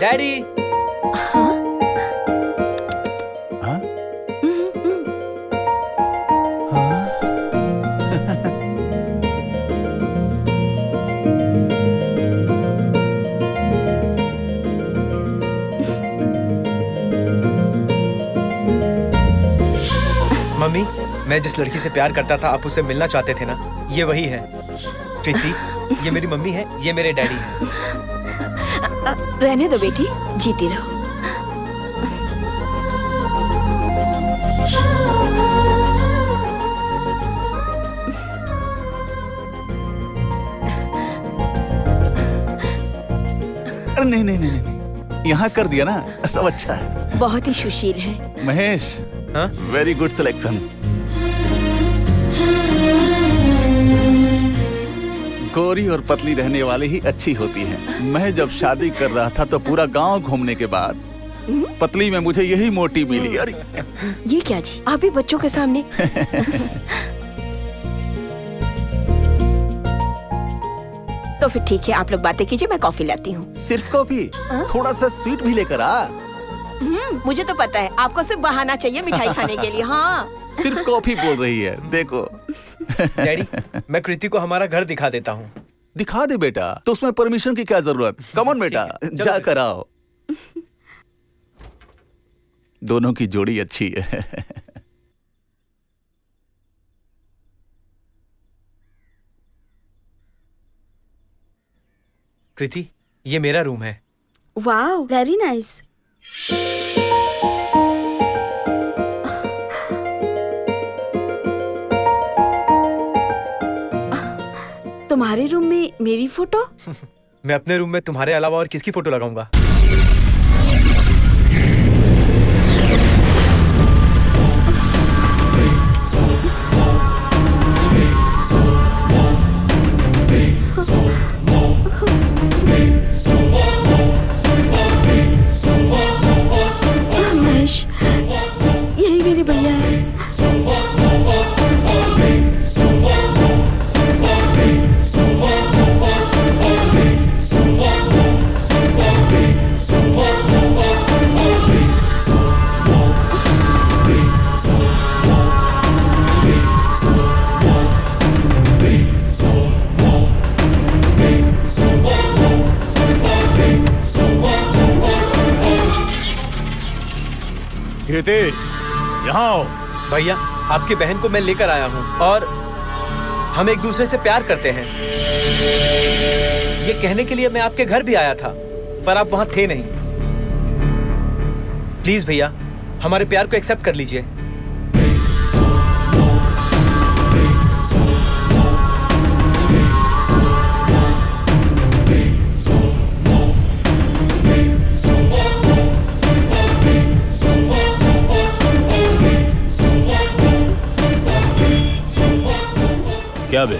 daddy. मम्मी, मैं जिस लड़की से प्यार करता था, आप उससे मिलना चाहते थे ना, ये वही है। प्रीति, ये मेरी मम्मी है, ये मेरे डैडी हैं। रहने दो बेटी, जीती रहो। अरे नहीं नहीं नहीं नहीं, यहाँ कर दिया ना, सब अच्छा है। बहुत ही सुशील है। Mahesh, very good selection. गोरी और पतली रहने वाली ही अच्छी होती है। मैं जब शादी कर रहा था तो पूरा गांव घूमने के बाद पतली में मुझे यही मोटी मिली। अरे ये क्या जी, आप भी बच्चों के सामने। तो फिर ठीक है, आप लोग बातें कीजिए, मैं कॉफी लाती हूँ। सिर्फ कॉफी? थोड़ा सा स्वीट भी लेकर आ। मुझे तो पता है, आपको सिर्फ बहाना चाहिए मिठाई खाने के लिए। हाँ, सिर्फ कॉफी बोल रही है, देखो। डैडी, मैं कृति को हमारा घर दिखा देता हूँ। दिखा दे बेटा, तो उसमें परमिशन की क्या जरूरत? कम ऑन बेटा, जा कर आओ। दोनों की जोड़ी अच्छी है। कृति, ये मेरा रूम है। Wow, very nice. तुम्हारे रूम में मेरी फोटो? मैं अपने रूम में तुम्हारे अलावा और किसकी फोटो लगाऊंगा? महेश, यही मेरे भैया है। यहाँ आओ। भैया, आपकी बहन को मैं लेकर आया हूँ और हम एक दूसरे से प्यार करते हैं। ये कहने के लिए मैं आपके घर भी आया था, पर आप वहां थे नहीं। प्लीज भैया, हमारे प्यार को एक्सेप्ट कर लीजिए। क्या बे,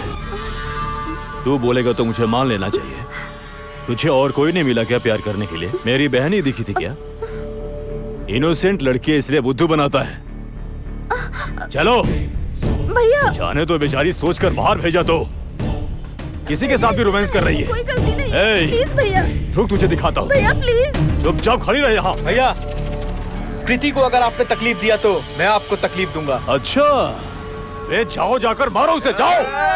तू बोलेगा तो मुझे मान लेना चाहिए। तुझे और कोई नहीं मिला क्या प्यार करने के लिए? मेरी बहन ही दिखी थी क्या? इनोसेंट लड़की इसलिए बुद्धू बनाता है। चलो भैया, जाने तो बेचारी सोचकर बाहर भेजा तो किसी के साथ भी रोमांस कर रही है। कोई गलती नहीं। ए, प्लीज भैया, रुक तुझे दिखाता हूँ। भैया प्लीज। चुपचाप खड़ी रहे यहाँ। भैया, कृति को अगर आपने तकलीफ दिया तो मैं आपको तकलीफ दूंगा। अच्छा, वे जाओ, जाकर मारो उसे, जाओ।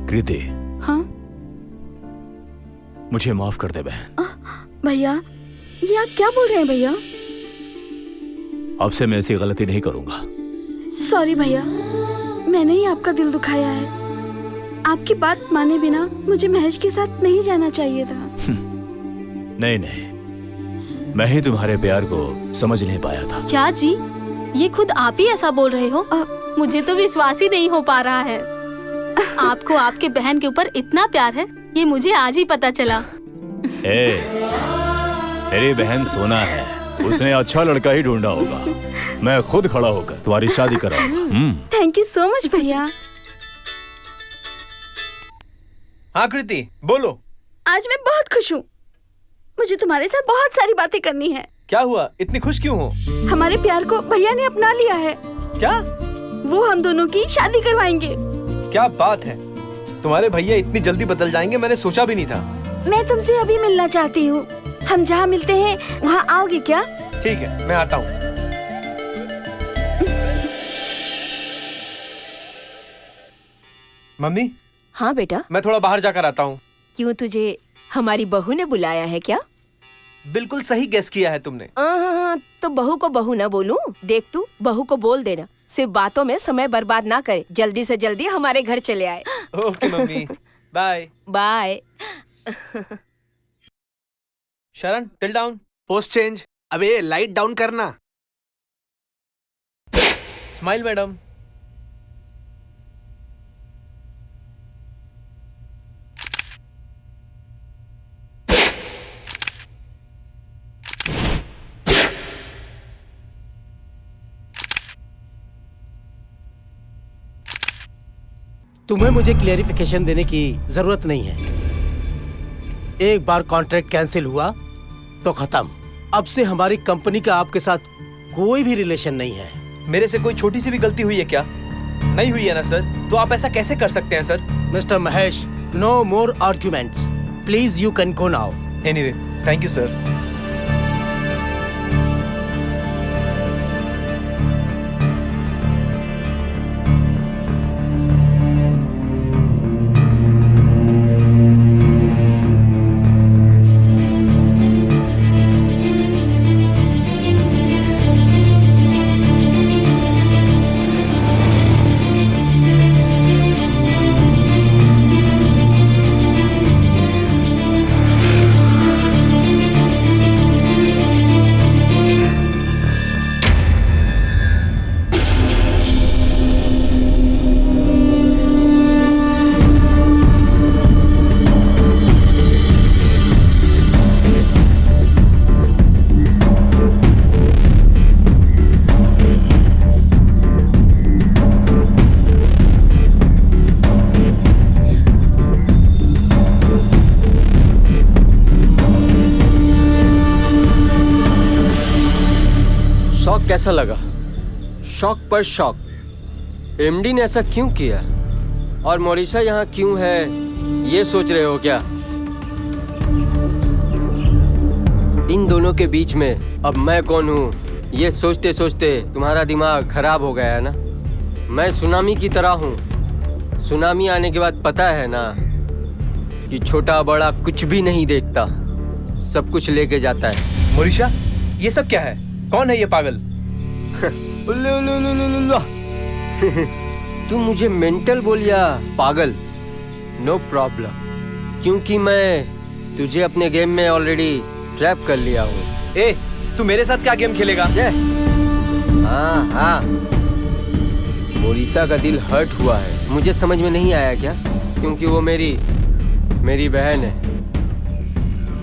कृति, हाँ मुझे माफ कर दे बहन। भैया, ये आप क्या बोल रहे हैं भैया? अब से मैं ऐसी गलती नहीं करूंगा। सॉरी भैया, मैंने ही आपका दिल दुखाया है। आपकी बात माने बिना मुझे महेश के साथ नहीं जाना चाहिए था। नहीं नहीं, मैं ही तुम्हारे प्यार को समझ नहीं पाया था। क्या जी, ये खुद आप ही ऐसा बोल रहे हो? मुझे तो विश्वास ही नहीं हो पा रहा है। आपको आपके बहन के ऊपर इतना प्यार है, ये मुझे आज ही पता चला। मेरी बहन सोना है, उसने अच्छा लड़का ही ढूंढा होगा। मैं खुद खड़ा होकर तुम्हारी शादी कराऊंगा। थैंक यू सो मच भैया। हाँ कृति, बोलो। आज मैं बहुत खुश हूँ। मुझे तुम्हारे साथ बहुत सारी बातें करनी है। क्या हुआ, इतनी खुश क्यों हो? हमारे प्यार को भैया ने अपना लिया है। क्या? वो हम दोनों की शादी करवाएंगे। क्या बात है, तुम्हारे भैया इतनी जल्दी बदल जाएंगे, मैंने सोचा भी नहीं था। मैं तुमसे अभी मिलना चाहती हूँ। हम जहाँ मिलते हैं वहाँ आओगे क्या? ठीक है, मैं आता हूँ। मम्मी। हाँ बेटा। मैं थोड़ा बाहर जाकर आता हूँ। क्यों, तुझे हमारी बहू ने बुलाया है क्या? बिल्कुल सही गेस किया है तुमने। हाँ, तो बहू को बहू ना बोलूं? देख, तू बहू को बोल देना, सिर्फ बातों में समय बर्बाद ना करे, जल्दी से जल्दी हमारे घर चले आए। Okay mummy, bye. Bye. Sharan, tilt down. Post change. अबे लाइट डाउन करना। Smile madam. तुम्हें मुझे क्लेरिफिकेशन देने की जरूरत नहीं है। एक बार कॉन्ट्रैक्ट कैंसिल हुआ तो खत्म। अब से हमारी कंपनी का आपके साथ कोई भी रिलेशन नहीं है। मेरे से कोई छोटी सी भी गलती हुई है क्या? नहीं हुई है ना सर? तो आप ऐसा कैसे कर सकते हैं sir? Mister Mahesh, no more arguments. Please you can go now. Anyway, thank you sir. कैसा लगा? शॉक पर शॉक। एमडी ने ऐसा क्यों किया और मोरिशा यहाँ क्यों है, ये सोच रहे हो क्या? इन दोनों के बीच में अब मैं कौन हूँ, ये सोचते सोचते तुम्हारा दिमाग खराब हो गया है ना? मैं सुनामी की तरह हूँ। सुनामी आने के बाद पता है ना कि छोटा बड़ा कुछ भी नहीं देखता, सब कुछ लेके जाता है। मोरिशा, ये सब क्या है? कौन है ये पागल? तू मुझे मेंटल बोल या पागल, नो प्रॉब्लम, क्योंकि मैं तुझे अपने गेम में ऑलरेडी ट्रैप कर लिया हूँ। ए, तू मेरे साथ क्या गेम खेलेगा? हाँ हाँ, मोरिशा का दिल हर्ट हुआ है, मुझे समझ में नहीं आया क्या? क्योंकि वो मेरी बहन है।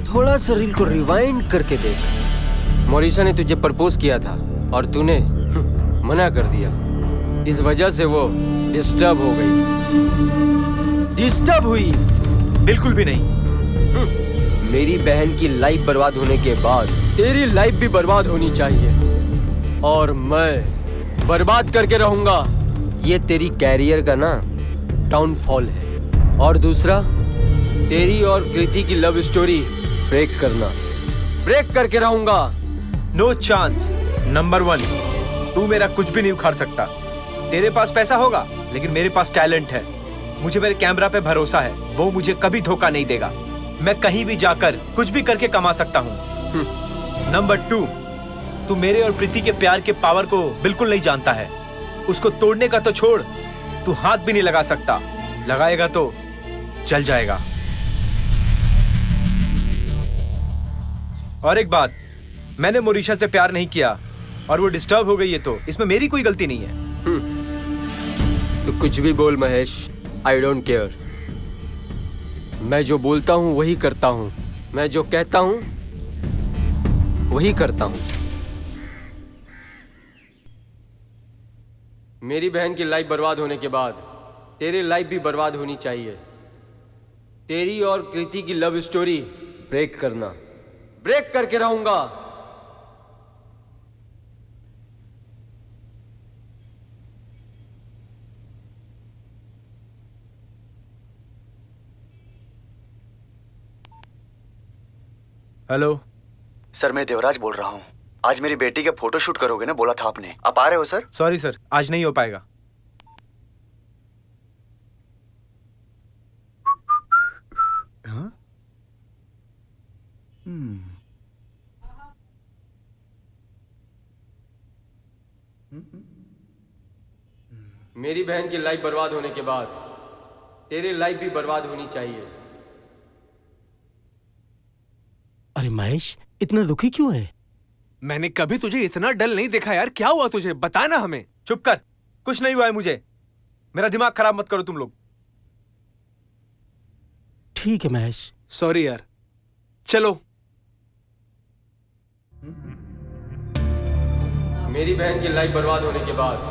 थोड़ा सा रील को रिवाइंड करके देख। मोरिशा ने तुझे प्रपोज किया था और तूने मना कर दिया। इस वजह से वो डिस्टर्ब हो गई। डिस्टर्ब हुई? बिल्कुल भी नहीं। मेरी बहन की लाइफ बर्बाद होने के बाद तेरी लाइफ भी बर्बाद होनी चाहिए, और मैं बर्बाद करके रहूंगा। ये तेरी कैरियर का ना डाउनफॉल है। और दूसरा, तेरी और कृति की लव स्टोरी ब्रेक करके रहूंगा। No chance. नंबर 1, तू मेरा कुछ भी नहीं उखाड़ सकता। तेरे पास पैसा होगा, लेकिन मेरे पास टैलेंट है। मुझे मेरे कैमरा पे भरोसा है, वो मुझे कभी धोखा नहीं देगा। मैं कहीं भी जाकर कुछ भी करके कमा सकता हूँ। नंबर 2, तू मेरे और प्रीति के प्यार के पावर को बिल्कुल नहीं जानता है। उसको तोड़ने का तो छोड़, तू हाथ भी नहीं लगा सकता। लगाएगा तो जल जाएगा। और एक बात, मैंने मोरिशा से प्यार नहीं किया और वो डिस्टर्ब हो गई है, तो इसमें मेरी कोई गलती नहीं है। तो कुछ भी बोल महेश, आई डोंट केयर। मैं जो बोलता हूँ वही करता हूँ, मैं जो कहता हूँ वही करता हूँ। मेरी बहन की लाइफ बर्बाद होने के बाद तेरी लाइफ भी बर्बाद होनी चाहिए। तेरी और कृति की लव स्टोरी ब्रेक करके रहूंगा। हेलो सर, मैं देवराज बोल रहा हूँ। आज मेरी बेटी का फोटो शूट करोगे ना, बोला था आपने। आप आ रहे हो सर? सॉरी सर, आज नहीं हो पाएगा। हाँ? मेरी बहन की लाइफ बर्बाद होने के बाद तेरी लाइफ भी बर्बाद होनी चाहिए। अरे महेश, इतना दुखी क्यों है? मैंने कभी तुझे इतना डल नहीं देखा यार। क्या हुआ तुझे, बता ना हमें। चुप कर, कुछ नहीं हुआ है मुझे। मेरा दिमाग खराब मत करो तुम लोग। ठीक है महेश। सॉरी यार, चलो। मेरी बहन की लाइफ बर्बाद होने के बाद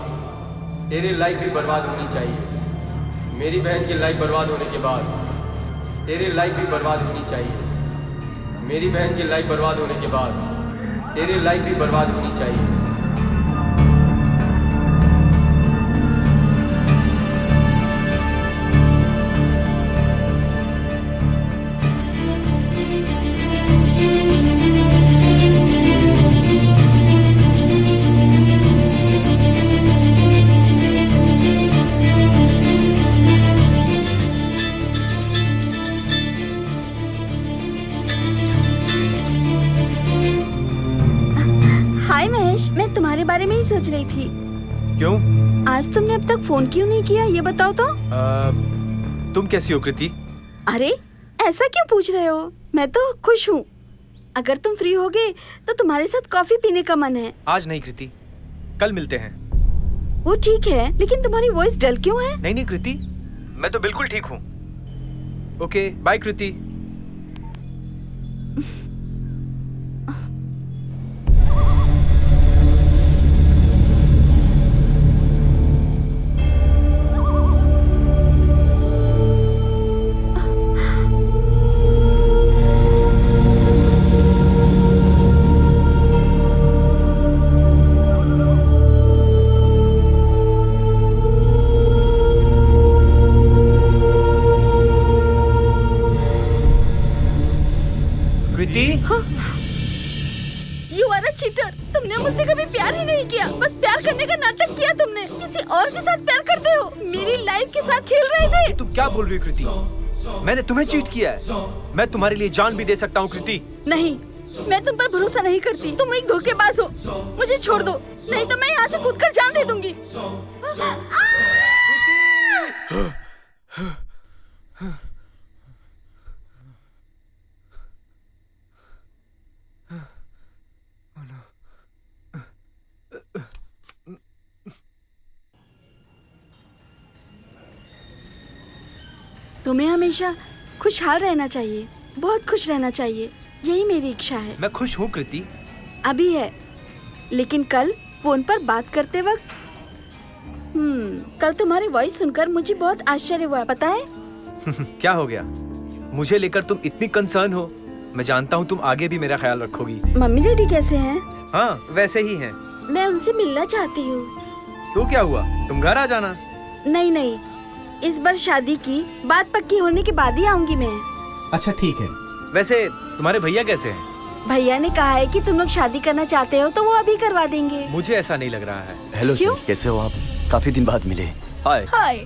तेरी लाइफ भी बर्बाद होनी चाहिए। मेरी बहन की लाइफ बर्बाद होने के बाद तेरी लाइफ भी बर्बाद होनी चाहिए। मेरी बहन की लाइफ बर्बाद होने के बाद तेरी लाइफ भी बर्बाद होनी चाहिए। हाय महेश, मैं तुम्हारे बारे में ही सोच रही थी। क्यों? आज तुमने अब तक फोन क्यों नहीं किया, ये बताओ तो। तुम कैसी हो कृति? अरे ऐसा क्यों पूछ रहे हो? मैं तो खुश हूँ। अगर तुम फ्री होगे तो तुम्हारे साथ कॉफी पीने का मन है। आज नहीं कृति, कल मिलते हैं। वो ठीक है, लेकिन तुम्हारी वॉइस डल क्यों है? नहीं कृति, मैं तो बिल्कुल ठीक हूँ। Okay bye Kriti. You are a cheater. तुमने मुझसे कभी प्यार ही नहीं किया, बस प्यार करने का नाटक किया तुमने। किसी और के साथ प्यार करते हो, मेरी लाइफ के साथ खेल रहे थे। तुम क्या बोल रही हो कृति? मैंने तुम्हें चीट किया है। मैं तुम्हारे लिए जान भी दे सकता हूँ कृति। नहीं, मैं तुम पर भरोसा नहीं करती। तुम एक धोखेबाज हो। मुझे छोड़ दो, नहीं तो मैं यहाँ से कूदकर जान दे दूंगी। तुम्हें हमेशा खुशहाल रहना चाहिए, बहुत खुश रहना चाहिए, यही मेरी इच्छा है। मैं खुश हूँ कृति। अभी है, लेकिन कल फोन पर बात करते वक्त कल तुम्हारी वॉइस सुनकर मुझे बहुत आश्चर्य हुआ, पता है? क्या हो गया? मुझे लेकर तुम इतनी कंसर्न हो। मैं जानता हूँ तुम आगे भी मेरा ख्याल रखोगी। मम्मी डैडी कैसे हैं? हाँ वैसे ही हैं। मैं उनसे मिलना चाहती हूँ। तो क्या हुआ, तुम घर आ जाना। नहीं नहीं, इस बार शादी की बात पक्की होने के बाद ही आऊंगी मैं। अच्छा ठीक है। वैसे तुम्हारे भैया कैसे हैं? भैया ने कहा है कि तुम लोग शादी करना चाहते हो तो वो अभी करवा देंगे। मुझे ऐसा नहीं लग रहा है। हेलो सर, कैसे हो आप? काफी दिन बाद मिले। हाय। हाय।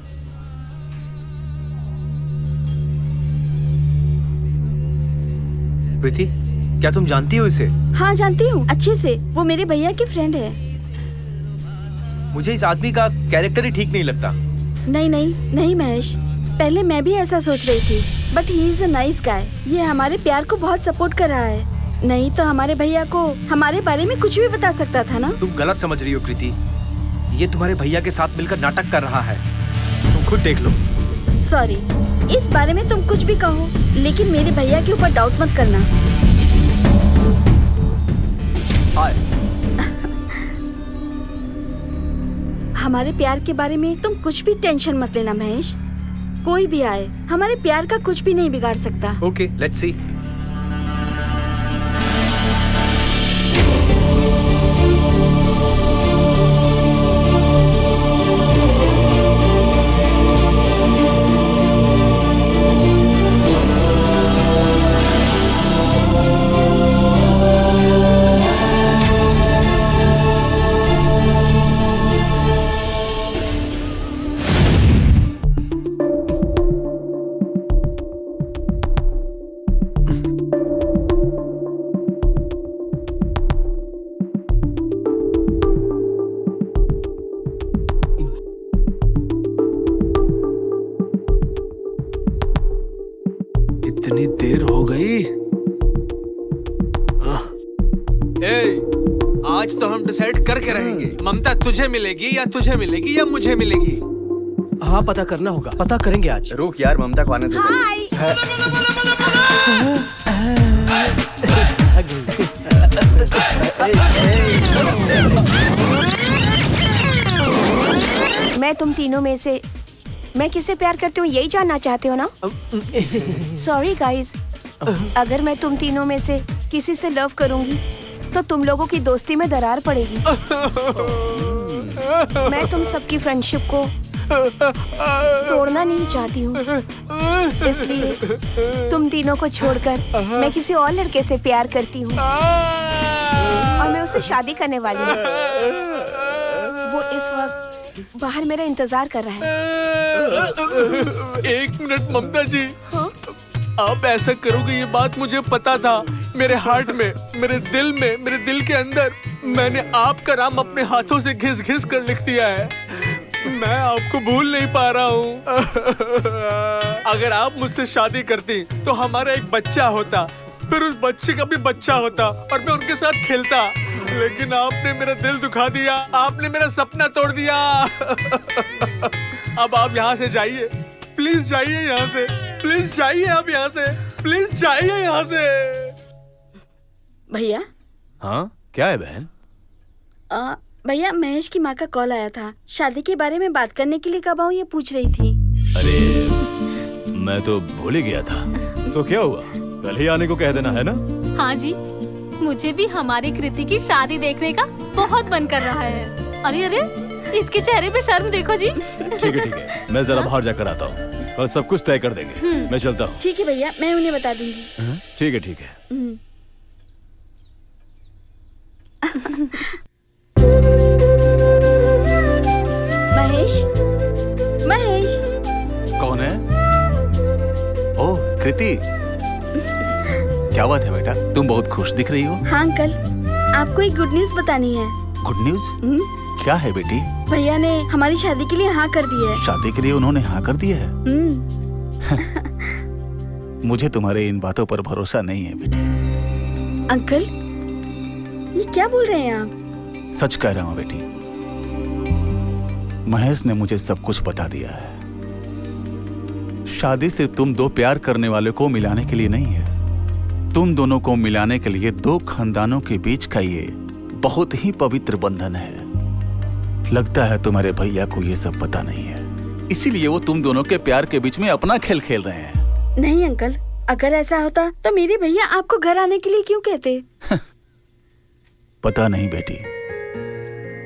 प्रीति, क्या तुम जानती हो इसे? हाँ जानती हूँ अच्छे से, वो मेरे भैया की फ्रेंड है। मुझे इस आदमी का कैरेक्टर ही ठीक नहीं लगता। नहीं नहीं नहीं महेश, पहले मैं भी ऐसा सोच रही थी, but he is a nice guy. ये हमारे प्यार को बहुत सपोर्ट कर रहा है, नहीं तो हमारे भैया को हमारे बारे में कुछ भी बता सकता था ना। तुम गलत समझ रही हो कृति, ये तुम्हारे भैया के साथ मिलकर नाटक कर रहा है। तुम खुद देख लो। सॉरी, इस बारे में तुम कुछ भी कहो, लेकिन मेरे भैया के ऊपर डाउट मत करना। हाय। हमारे प्यार के बारे में तुम कुछ भी टेंशन मत लेना महेश। कोई भी आए, हमारे प्यार का कुछ भी नहीं बिगाड़ सकता। Okay, let's see. इतनी देर हो गई। ए, आज तो हम डिसाइड करके रहेंगे, ममता तुझे मिलेगी या तुझे मिलेगी या मुझे मिलेगी। हाँ, पता करना होगा, पता करेंगे आज। रुक यार, ममता को आने दे। मैं तुम तीनों में से मैं किससे प्यार करती हूँ यही जानना चाहते हो ना? सॉरी गाइस, अगर मैं तुम तीनों में से किसी से लव करूंगी तो तुम लोगों की दोस्ती में दरार पड़ेगी। मैं तुम सबकी फ्रेंडशिप को तोड़ना नहीं चाहती हूँ, इसलिए तुम तीनों को छोड़कर मैं किसी और लड़के से प्यार करती हूँ और मैं उससे शादी करने वाली हूँ। वो इस वक्त बाहर मेरा इंतजार कर रहा है। एक मिनट ममता जी, आप ऐसा करोगे ये बात मुझे पता था। मेरे हार्ट में, मेरे दिल के अंदर मैंने आपका नाम अपने हाथों से घिस घिस कर लिख दिया है। मैं आपको भूल नहीं पा रहा हूँ। अगर आप मुझसे शादी करती तो हमारा एक बच्चा होता, फिर उस बच्चे का भी बच्चा होता और मैं उनके साथ खेलता। लेकिन आपने मेरा दिल दुखा दिया, आपने मेरा सपना तोड़ दिया। अब आप यहाँ से जाइए, प्लीज जाइए यहाँ से, प्लीज जाइए आप यहाँ से, प्लीज जाइए यहाँ से। भैया। हाँ, क्या है बहन? भैया, महेश की माँ का कॉल आया था, शादी के बारे में बात करने के लिए कब आऊँ ये पूछ रही थी। अरे मैं तो भूल ही गया था। तो क्या हुआ, कल ही आने को कह देना है ना? हाँ जी, मुझे भी हमारी कृति की शादी देखने का बहुत मन कर रहा है। अरे अरे, इसके चेहरे पे शर्म देखो जी। ठीक है, मैं जरा बाहर जाकर आता हूँ, कल सब कुछ तय कर देंगे। मैं चलता हूँ। ठीक है भैया, मैं उन्हें बता दूंगी। ठीक है। महेश। कौन है? ओह, कृति। क्या बात है बेटा, तुम बहुत खुश दिख रही हो। हाँ अंकल, आपको एक गुड न्यूज बतानी है। Good news? क्या है बेटी? भैया ने हमारी शादी के लिए हाँ कर दी है। शादी के लिए उन्होंने हाँ कर दिया है? मुझे तुम्हारे इन बातों पर भरोसा नहीं है बेटी। अंकल, ये क्या बोल रहे हैं आप? सच कह रहा हूँ बेटी, महेश ने मुझे सब कुछ बता दिया है। शादी सिर्फ तुम दो प्यार करने वाले को मिलाने के लिए नहीं है, तुम दोनों को मिलाने के लिए दो खानदानों के बीच का ये बहुत ही पवित्र बंधन है। लगता है तुम्हारे भैया को ये सब पता नहीं है, इसीलिए वो तुम दोनों के प्यार के बीच में अपना खेल खेल रहे हैं। नहीं अंकल, अगर ऐसा होता तो मेरे भैया आपको घर आने के लिए क्यों कहते? पता नहीं बेटी,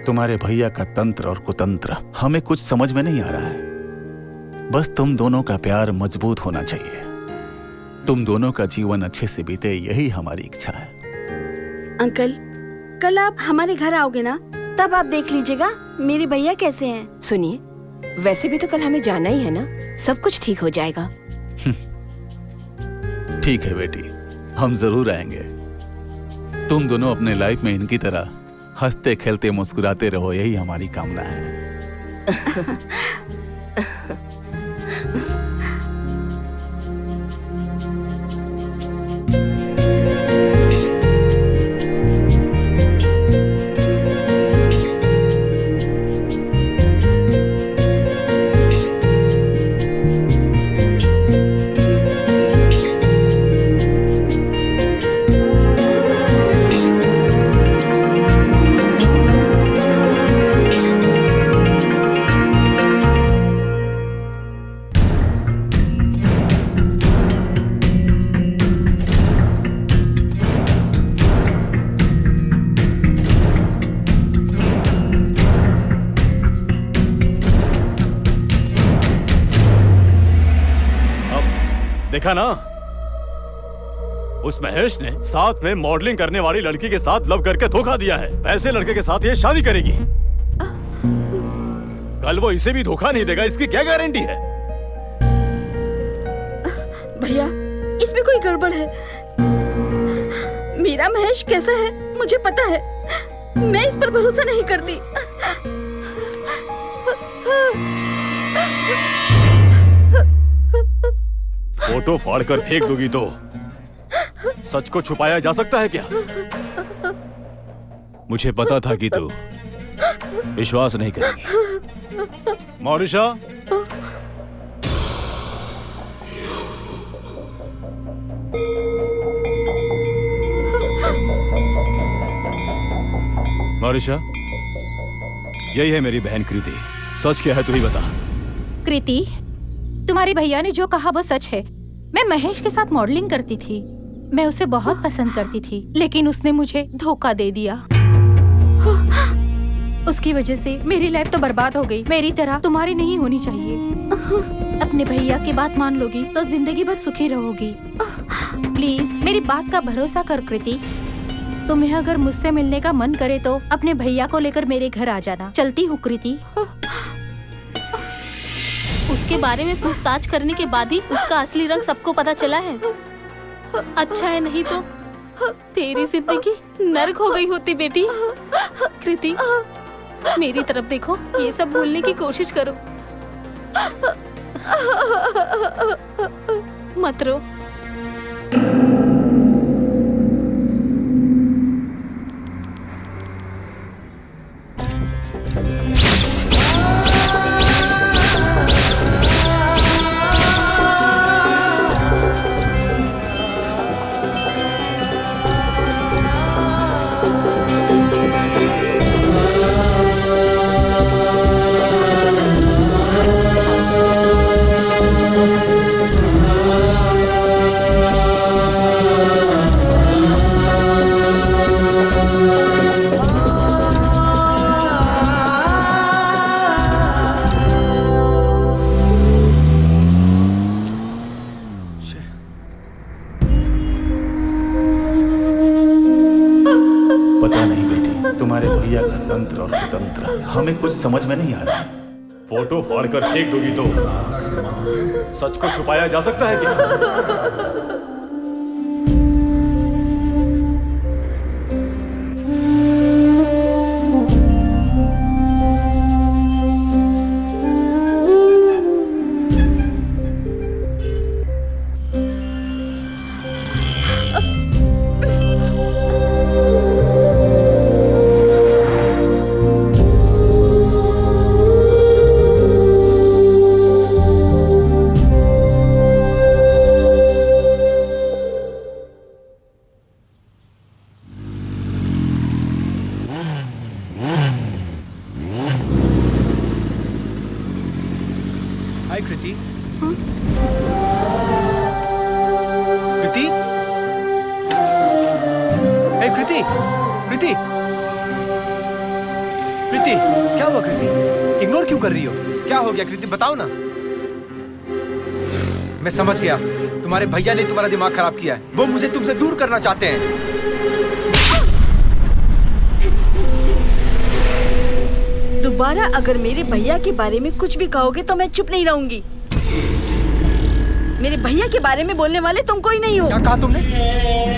तुम्हारे भैया का तंत्र और कुतंत्र हमें कुछ समझ में नहीं आ रहा है। बस तुम दोनों का प्यार मजबूत होना चाहिए, तुम दोनों का जीवन अच्छे से बीते, यही हमारी इच्छा है। अंकल, कल आप हमारे घर आओगे ना, तब आप देख लीजिएगा मेरे भैया कैसे हैं। सुनिए, वैसे भी तो कल हमें जाना ही है ना, सब कुछ ठीक हो जाएगा। ठीक है बेटी, हम जरूर आएंगे। तुम दोनों अपने लाइफ में इनकी तरह हंसते खेलते मुस्कुराते रहो, यही हमारी कामना है। देखा ना, उस महेश ने साथ में मॉडलिंग करने वाली लड़की के साथ लव करके धोखा दिया है। ऐसे लड़के के साथ ये शादी करेगी, कल वो इसे भी धोखा नहीं देगा, इसकी क्या गारंटी है? भैया, इसमें कोई गड़बड़ है। मेरा महेश कैसा है मुझे पता है, मैं इस पर भरोसा नहीं करती। फोटो फाड़ कर फेंक दोगी तो सच को छुपाया जा सकता है क्या? मुझे पता था कि तू विश्वास नहीं करेगी। मौरिशा, मौरिशा, यही है मेरी बहन कृति। सच क्या है तू ही बता। कृति, तुम्हारे भैया ने जो कहा वो सच है। मैं महेश के साथ मॉडलिंग करती थी। मैं उसे बहुत पसंद करती थी, लेकिन उसने मुझे धोखा दे दिया। उसकी वजह से मेरी लाइफ तो बर्बाद हो गई। मेरी तरह तुम्हारी नहीं होनी चाहिए। अपने भैया की बात मान लोगी तो जिंदगी भर सुखी रहोगी। प्लीज मेरी बात का भरोसा कर कृति। तुम्हें अगर मुझसे मिलने का मन करे तो अपने भैया को लेकर मेरे घर आ जाना। चलती हूँ कृति। उसके बारे में पूछताछ करने के बाद ही उसका असली रंग सबको पता चला है। अच्छा है, नहीं तो तेरी जिंदगी नर्क हो गई होती बेटी। कृति, मेरी तरफ देखो, ये सब भूलने की कोशिश करो, मत रो। हमें कुछ समझ में नहीं आ रहा। फोटो फाड़ कर फेंक दोगी तो सच को छुपाया जा सकता है क्या? हाय कृति। कृति, हे कृति, कृति, कृति, क्या हुआ कृति? इग्नोर क्यों कर रही हो? क्या हो गया कृति, बताओ ना। मैं समझ गया, तुम्हारे भैया ने तुम्हारा दिमाग खराब किया है। वो मुझे तुमसे दूर करना चाहते हैं। दोबारा अगर मेरे भैया के बारे में कुछ भी कहोगे तो मैं चुप नहीं रहूंगी। मेरे भैया के बारे में बोलने वाले तुम कोई नहीं हो। क्या कहा तुमने?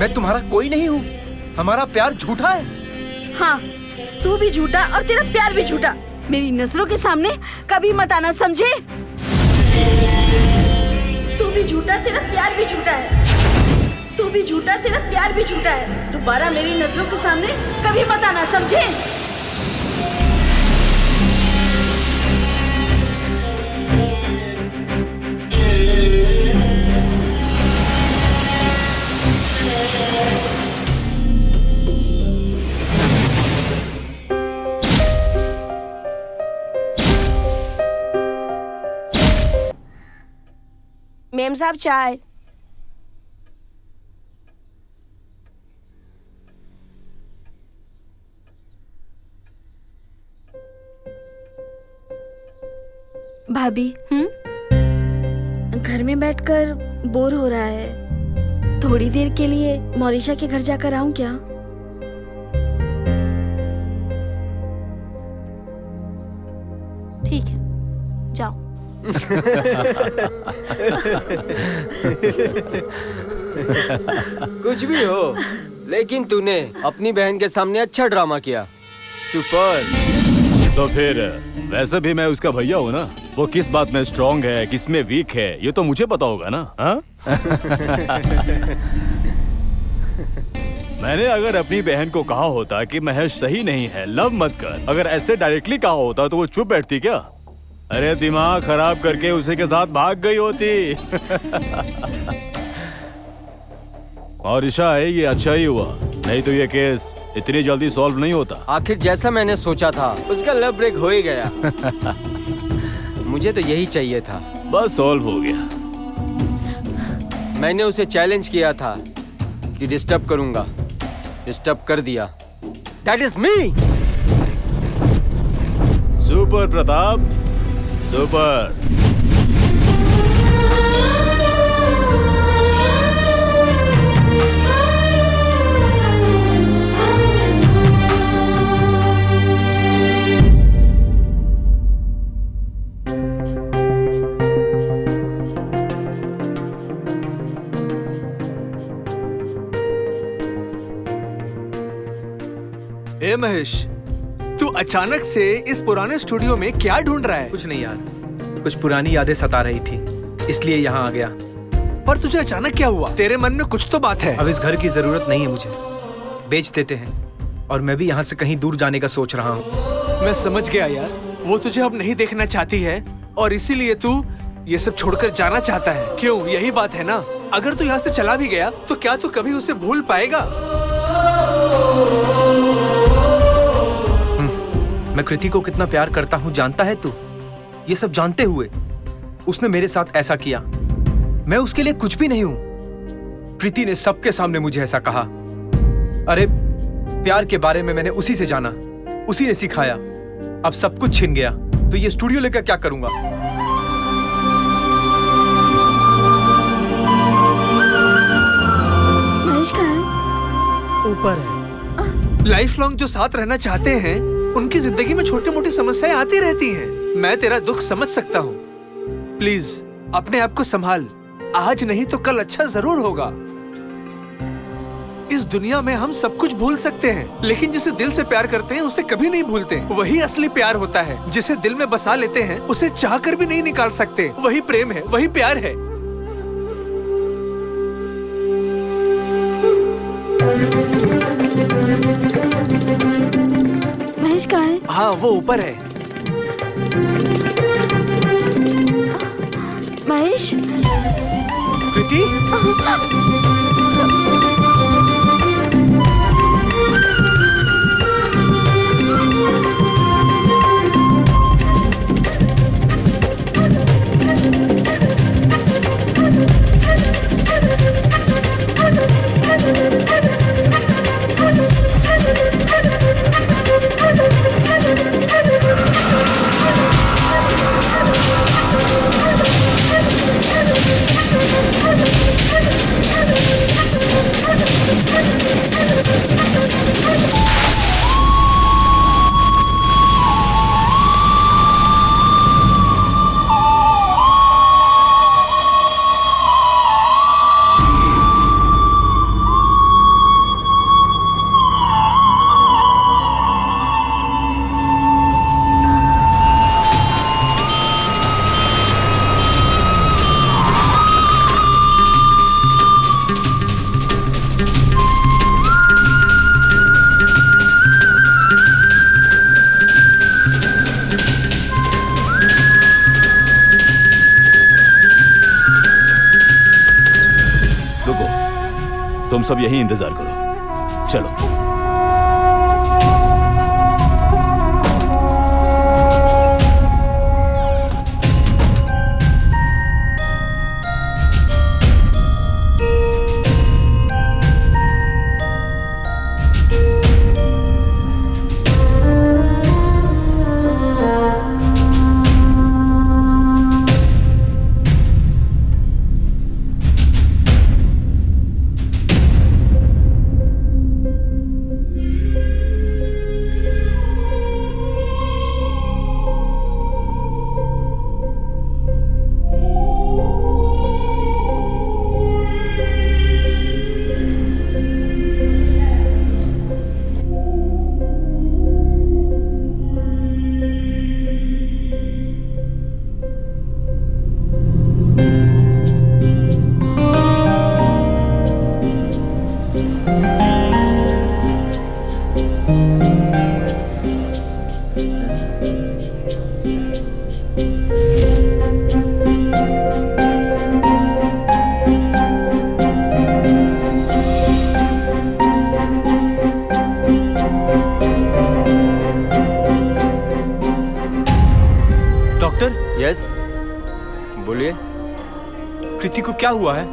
मैं तुम्हारा कोई नहीं हूँ। हमारा प्यार झूठा है। हाँ, तू भी झूठा और तेरा प्यार भी झूठा। मेरी नजरों के सामने कभी मत आना, समझे? तू भी झूठा, तेरा प्यार भी झूठा है। तू भी झूठा, तेरा प्यार भी झूठा है। दोबारा मेरी नजरों के सामने कभी मत आना, समझे? मेम साहब चाय। भाभी, घर में बैठकर बोर हो रहा है। थोड़ी देर के लिए मौरिशा के घर जाकर आऊं क्या? ठीक है, जाओ। कुछ भी हो, लेकिन तूने अपनी बहन के सामने अच्छा ड्रामा किया। सुपर। तो फिर वैसे भी मैं उसका भैया हूँ ना। वो किस बात में स्ट्रांग है, किस में वीक है, ये तो मुझे पता होगा ना। हाँ? मैंने अगर अपनी बहन को कहा होता कि महेश सही नहीं है, लव मत कर, अगर ऐसे डायरेक्टली कहा होता तो वो चुप बैठती क्या? अरे दिमाग खराब करके उसी के साथ भाग गई होती। और ईशा है, ये अच्छा ही हुआ, नहीं तो ये केस इतनी जल्दी सॉल्व नहीं होता। आखिर जैसा मैंने सोचा था उसका लव ब्रेक हो ही गया। मुझे तो यही चाहिए था। बस सॉल्व हो गया। मैंने उसे चैलेंज किया था कि डिस्टर्ब करूंगा, डिस्टर्ब कर दिया। That is me. Super Pratap, super. ए महेश, तू अचानक से इस पुराने स्टूडियो में क्या ढूंढ रहा है? कुछ नहीं यार, कुछ पुरानी यादें सता रही थी, इसलिए यहाँ आ गया। पर तुझे अचानक क्या हुआ? तेरे मन में कुछ तो बात है। अब इस घर की जरूरत नहीं है मुझे, बेच देते हैं और मैं भी यहाँ से कहीं दूर जाने का सोच रहा हूँ। मैं समझ गया यार, वो तुझे अब नहीं देखना चाहती है और इसीलिए तू ये सब छोड़कर जाना चाहता है। क्यों, यही बात है ना? अगर तू यहाँ से चला भी गया तो क्या तू कभी उसे भूल पाएगा? मैं कृति को कितना प्यार करता हूँ जानता है तू? ये सब जानते हुए उसने मेरे साथ ऐसा किया। मैं उसके लिए कुछ भी नहीं हूं। कृति ने सबके सामने मुझे ऐसा कहा। अरे प्यार के बारे में मैंने उसी से जाना, उसी ने सिखाया। अब सब कुछ छिन गया तो ये स्टूडियो लेकर क्या करूंगा? महेश कहाँ है? ऊपर है। लाइफ लॉन्ग जो साथ रहना चाहते हैं उनकी जिंदगी में छोटी मोटी समस्याएं आती रहती हैं। मैं तेरा दुख समझ सकता हूँ। प्लीज अपने आप को संभाल, आज नहीं तो कल अच्छा जरूर होगा। इस दुनिया में हम सब कुछ भूल सकते हैं, लेकिन जिसे दिल से प्यार करते हैं उसे कभी नहीं भूलते। वही असली प्यार होता है। जिसे दिल में बसा लेते हैं उसे चाह कर भी नहीं निकाल सकते। वही प्रेम है, वही प्यार है। महेश कहाँ है? हाँ, वो ऊपर है। महेश, कृति, तुम सब यहीं इंतजार करो, चलो। डॉक्टर, यस, बोलिए। कृति को क्या हुआ है?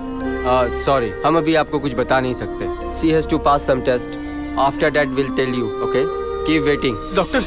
सॉरी, हम अभी आपको कुछ बता नहीं सकते। She has to pass some test, after that will tell you. Okay, keep waiting. Doctor,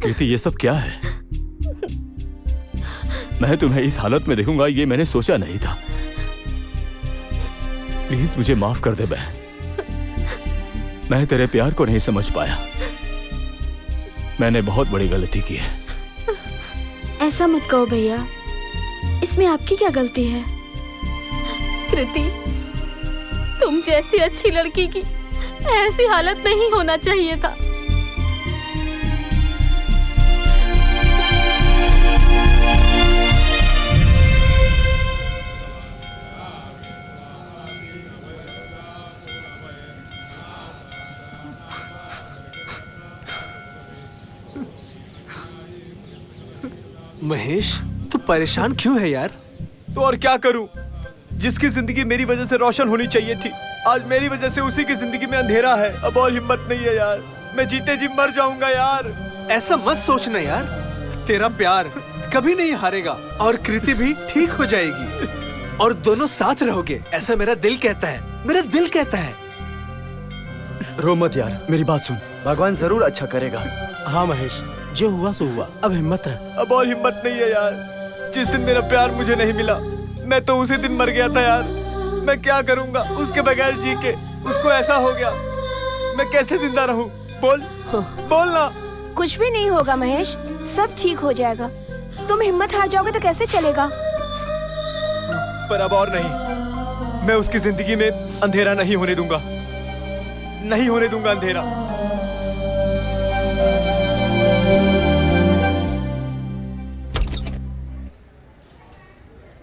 Kriti, ये सब क्या है? मैं तुम्हें इस हालत में देखूंगा ये मैंने सोचा नहीं था। प्लीज मुझे माफ कर दे बहन। मैं तेरे प्यार को नहीं समझ पाया। मैंने बहुत बड़ी गलती की है। ऐसा मत कहो भैया, इसमें आपकी क्या गलती है? कृति, तुम जैसी अच्छी लड़की की ऐसी हालत नहीं होना चाहिए था। महेश, तू परेशान क्यों है यार? तो और क्या करूं? जिसकी जिंदगी मेरी वजह से रोशन होनी चाहिए थी, आज मेरी वजह से उसी की जिंदगी में अंधेरा है। अब और हिम्मत नहीं है यार, मैं जीते जी मर जाऊंगा यार। ऐसा मत सोचना यार, तेरा प्यार कभी नहीं हारेगा और कृति भी ठीक हो जाएगी और दोनों साथ रहोगे, ऐसा मेरा दिल कहता है। मेरा दिल कहता है। रो मत यार, मेरी बात सुन, भगवान जरूर अच्छा करेगा। हाँ महेश, जो हुआ सो हुआ, अब हिम्मत रख। अब और हिम्मत नहीं है यार। जिस दिन मेरा प्यार मुझे नहीं मिला, मैं तो उसी दिन मर गया था यार। मैं क्या करूंगा उसके बगैर जी के? उसको ऐसा हो गया, मैं कैसे जिंदा रहूं? बोल बोल ना। कुछ भी नहीं होगा महेश, सब ठीक हो जाएगा। तुम हिम्मत हार जाओगे तो कैसे चलेगा? पर अब और नहीं, मैं उसकी जिंदगी में अंधेरा नहीं होने दूंगा, नहीं होने दूंगा अंधेरा।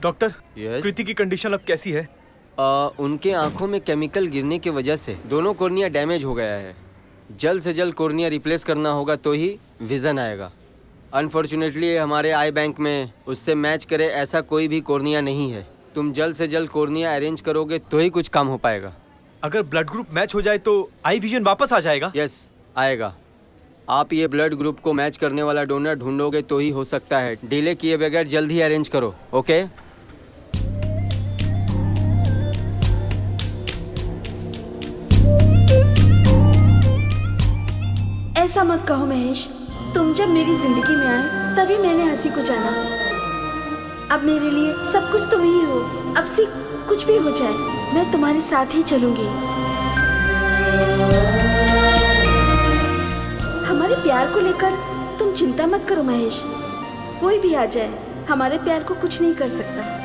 Doctor, Yes? कृति की कंडीशन अब कैसी है? उनके आंखों में केमिकल गिरने की वजह से दोनों कॉर्निया डैमेज हो गया है। जल्द से जल्द कॉर्निया रिप्लेस करना होगा तो ही विजन आएगा। अनफॉर्चुनेटली हमारे आई बैंक में उससे मैच करे ऐसा कोई भी कॉर्निया नहीं है। तुम जल्द से जल्द कॉर्निया अरेंज करोगे तो ही कुछ काम हो पाएगा। अगर ब्लड ग्रुप मैच हो जाए तो आई विजन वापस आ जाएगा? यस, आएगा। आप ये ब्लड ग्रुप को मैच करने वाला डोनर ढूंढोगे तो ही हो सकता है। डिले किए बगैर जल्द ही अरेंज करो। ओके? ऐसा मत कहो महेश, तुम जब मेरी जिंदगी में आए तभी मैंने हंसी को जाना। अब मेरे लिए सब कुछ तुम ही हो। अब से कुछ भी हो जाए, मैं तुम्हारे साथ ही चलूंगी। हमारे प्यार को लेकर तुम चिंता मत करो महेश। कोई भी आ जाए, हमारे प्यार को कुछ नहीं कर सकता।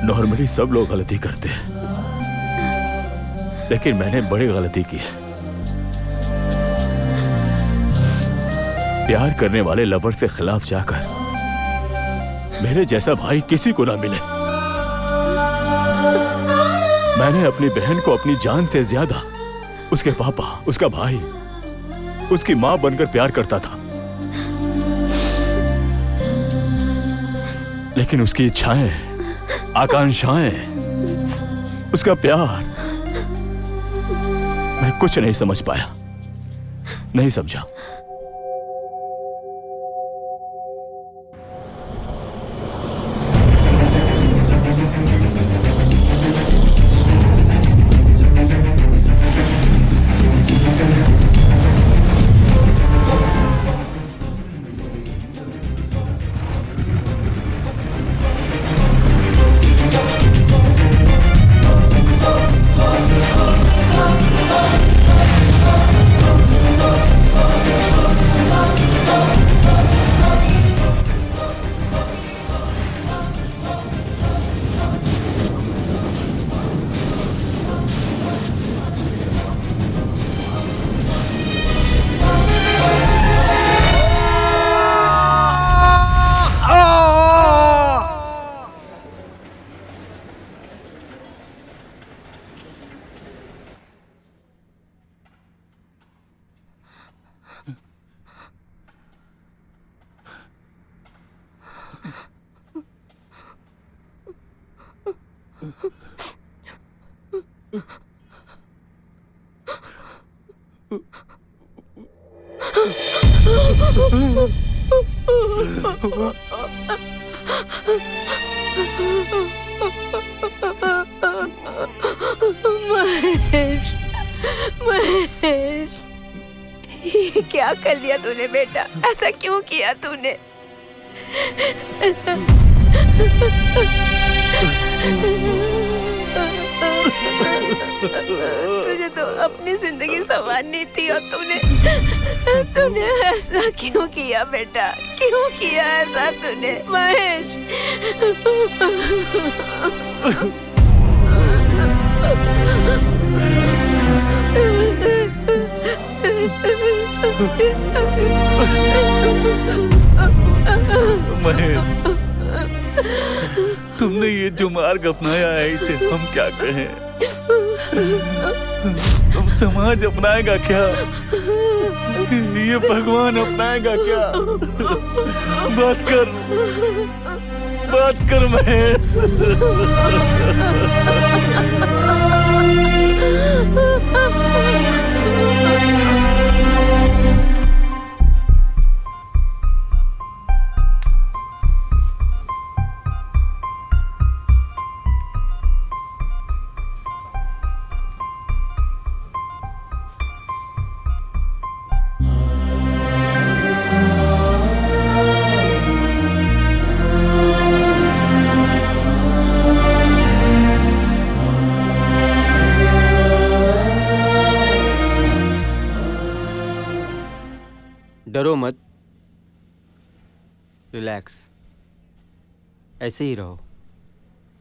नॉर्मली सब लोग गलती करते हैं, लेकिन मैंने बड़ी गलती की है। प्यार करने वाले लवर से खिलाफ जाकर मेरे जैसा भाई किसी को ना मिले। मैंने अपनी बहन को अपनी जान से ज्यादा उसके पापा, उसका भाई, उसकी मां बनकर प्यार करता था, लेकिन उसकी इच्छाएं, आकांक्षाएं, उसका प्यार मैं कुछ नहीं समझ पाया, नहीं समझा। महेश, महेश, ये क्या कर लिया तूने बेटा? ऐसा क्यों किया तूने? तुझे तो अपनी जिंदगी संवारनी थी और तूने ऐसा क्यों किया बेटा? क्यों किया ऐसा तूने महेश? महेश, तुमने ये जो मार्ग अपनाया है इसे हम क्या कहें? अब समाज अपनाएगा क्या? ये भगवान अपनाएगा क्या? बात कर महेश। डरो मत, रिलैक्स, ऐसे ही रहो।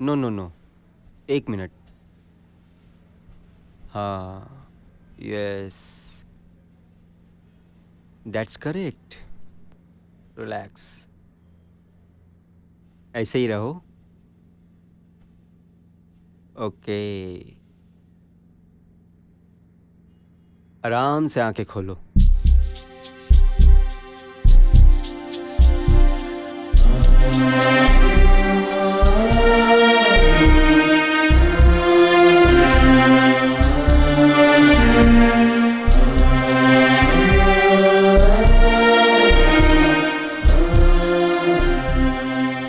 No no no, 1 minute. हाँ, यस, दैट्स करेक्ट। रिलैक्स, ऐसे ही रहो। ओके, आराम से आंखें खोलो।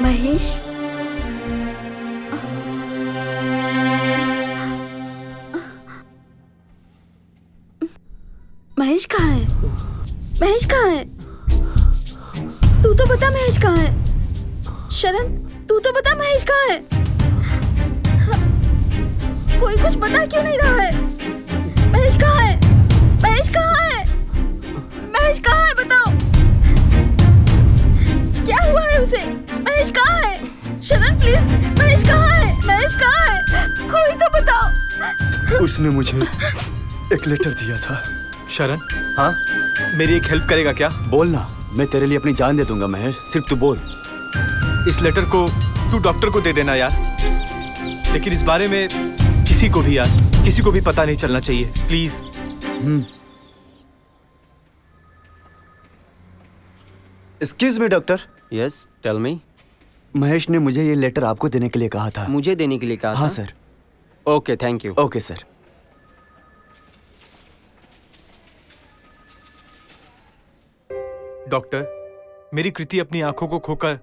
महेश, महेश कहाँ है? महेश कहाँ है? तू तो बता महेश कहाँ है? शरण, तू तो बता महेश कहाँ है? कोई कुछ बता क्यों नहीं रहा है? महेश कहाँ है? महेश कहाँ है? महेश कहाँ है बताओ? क्या हुआ है उसे? महेश कहाँ है? शरण प्लीज, महेश कहाँ है? महेश कहाँ है? कोई तो बताओ। उसने मुझे एक लेटर दिया था। शरण, हाँ मेरी एक हेल्प करेगा क्या? बोलना, मैं तेरे लिए अपनी जान दे दूंगा महेश, सिर्फ तू बोल। इस लेटर को तू डॉक्टर को दे देना यार, लेकिन इस बारे में किसी को भी यार, किसी को भी पता नहीं चलना चाहिए, please. Excuse me doctor. Yes, tell me. Mahesh ने मुझे ये लेटर आपको देने के लिए कहा था। मुझे देने के लिए कहा हाँ था? Sir. Okay, thank you. Okay sir. Doctor, मेरी कृति अपनी आंखों को खोकर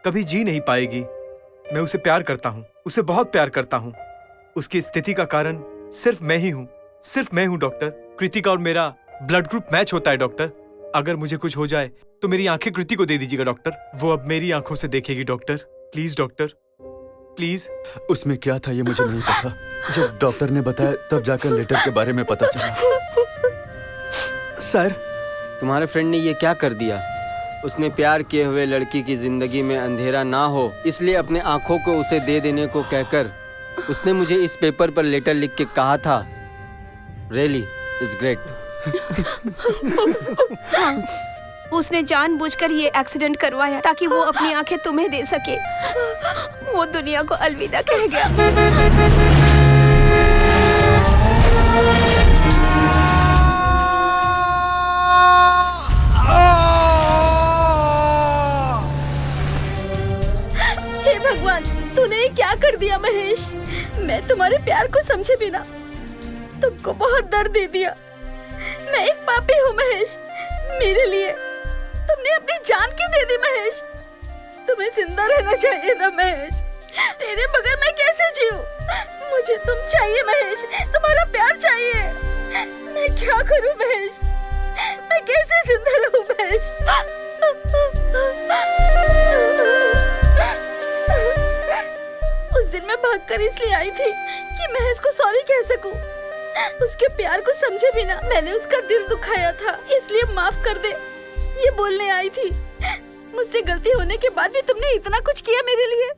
कभी जी नहीं पाएगी। मैं उसे प्यार करता हूँ, उसे बहुत प्यार करता हूँ। उसकी स्थिति का कारण सिर्फ मैं ही हूँ, सिर्फ मैं हूँ डॉक्टर। कृति का और मेरा ब्लड ग्रुप मैच होता है डॉक्टर। अगर मुझे कुछ हो जाए तो मेरी आंखें कृति को दे दीजिएगा डॉक्टर। वो अब मेरी आंखों से देखेगी डॉक्टर। Please doctor, please. उसमें क्या था ये मुझे नहीं पता। जब डॉक्टर ने बताया तब जाकर लेटर के बारे में पता चला। सर, तुम्हारे फ्रेंड ने ये क्या कर दिया? उसने प्यार किए हुए लड़की की जिंदगी में अंधेरा ना हो इसलिए अपने आंखों को उसे दे देने को कहकर उसने मुझे इस पेपर पर लेटर लिख के कहा था। Really it's great. उसने जानबूझकर ये एक्सीडेंट करवाया ताकि वो अपनी आंखें तुम्हें दे सके। वो दुनिया को अलविदा कह गया। हे भगवान, तूने ये क्या कर दिया महेश? मैं तुम्हारे प्यार को समझे बिना तुमको बहुत दर्द दे दिया। मैं एक पापी हूँ महेश। मेरे लिए तुमने अपनी जान क्यों दे दी महेश? तुम्हें जिंदा रहना चाहिए ना महेश। तेरे बगैर मैं कैसे जीऊं? मुझे तुम चाहिए महेश, तुम्हारा प्यार चाहिए। मैं क्या करूं महेश? मैं कैसे जिंदा रहूं महेश? उस दिन मैं भागकर इसलिए आई थी कि महेश को सॉरी कह सकूं। उसके प्यार को समझे बिना मैंने उसका दिल दुखाया था, इसलिए माफ कर दे, ये बोलने आई थी। मुझसे गलती होने के बाद भी तुमने इतना कुछ किया मेरे लिए।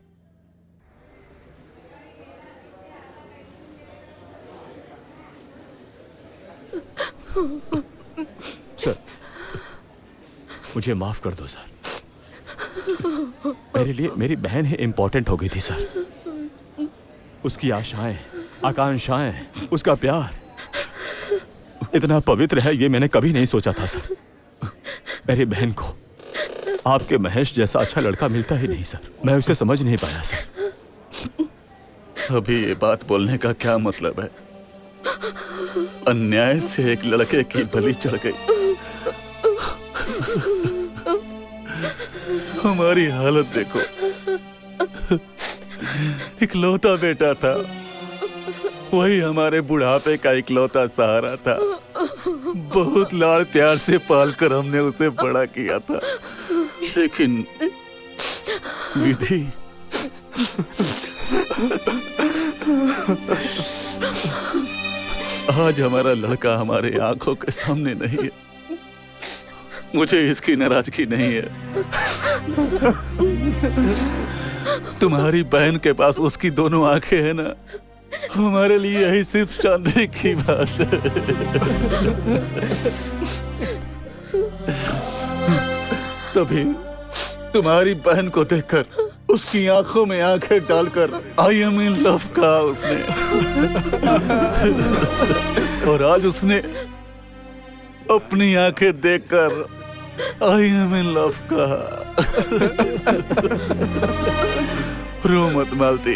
सर, मुझे माफ कर दो सर। मेरे लिए मेरी बहन ही इम्पोर्टेंट हो गई थी सर। उसकी आशाएं, आकांक्षाएं, उसका प्यार इतना पवित्र है ये मैंने कभी नहीं सोचा था सर। मेरी बहन को आपके महेश जैसा अच्छा लड़का मिलता ही नहीं सर। मैं उसे समझ नहीं पाया सर। अभी ये बात बोलने का क्या मतलब है? अन्याय से एक लड़के की बलि चढ़ गई। हमारी हालत देखो। इकलौता बेटा था, वही हमारे बुढ़ापे का इकलौता सहारा था। बहुत लाड़ प्यार से पालकर हमने उसे बड़ा किया था, लेकिन विधि आज हमारा लड़का हमारे आंखों के सामने नहीं है। मुझे इसकी नाराजगी नहीं है। तुम्हारी बहन के पास उसकी दोनों आंखें हैं ना, हमारे लिए यही सिर्फ चांदी की बात है। तभी तुम्हारी बहन को देखकर उसकी आंखों में आंखें डालकर आई एम इन लव कहा उसने। और आज उसने अपनी आंखें देखकर आई एम इन लव कहा। रो मत मालती,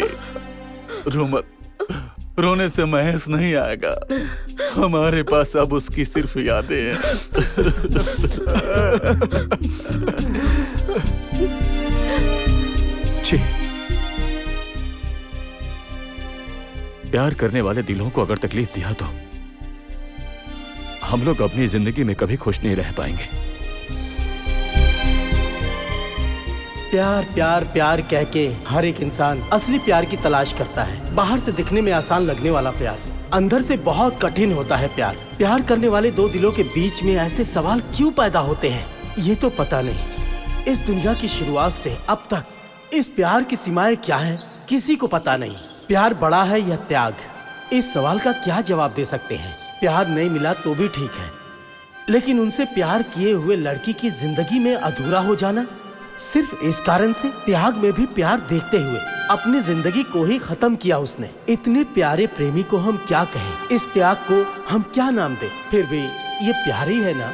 रो मत। रोने से महेश नहीं आएगा। हमारे पास अब उसकी सिर्फ यादें हैं। प्यार करने वाले दिलों को अगर तकलीफ दिया तो हम लोग अपनी जिंदगी में कभी खुश नहीं रह पाएंगे। प्यार प्यार प्यार कह के हर एक इंसान असली प्यार की तलाश करता है। बाहर से दिखने में आसान लगने वाला प्यार अंदर से बहुत कठिन होता है। प्यार करने वाले दो दिलों के बीच में ऐसे सवाल क्यों पैदा होते हैं ये तो पता नहीं। इस दुनिया की शुरुआत से अब तक इस प्यार की सीमाएं क्या है किसी को पता नहीं। प्यार बड़ा है या त्याग? इस सवाल का क्या जवाब दे सकते हैं? प्यार नहीं मिला तो भी ठीक है, लेकिन उनसे प्यार किए हुए लड़की की जिंदगी में अधूरा हो जाना, सिर्फ इस कारण से त्याग में भी प्यार देखते हुए अपनी जिंदगी को ही खत्म किया उसने। इतने प्यारे प्रेमी को हम क्या कहें? इस त्याग को हम क्या नाम दें? फिर भी ये प्यार ही है ना।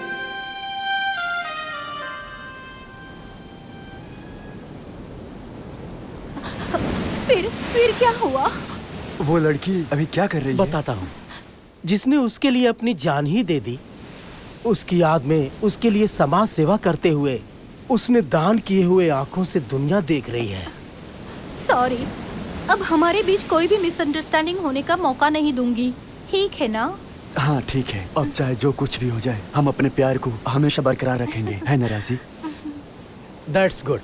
फिर क्या हुआ? वो लड़की अभी क्या कर रही है? बताता हूँ। जिसने उसके लिए अपनी जान ही दे दी, उसकी याद में उसके लिए समाज सेवा करते हुए उसने दान किए हुए आंखों से दुनिया देख रही है। सॉरी, अब हमारे बीच कोई भी मिसअंडरस्टैंडिंग होने का मौका नहीं दूंगी, ठीक है ना? हाँ ठीक है, अब चाहे जो कुछ भी हो जाए हम अपने प्यार को हमेशा बरकरार रखेंगे, है ना राजी? That's good.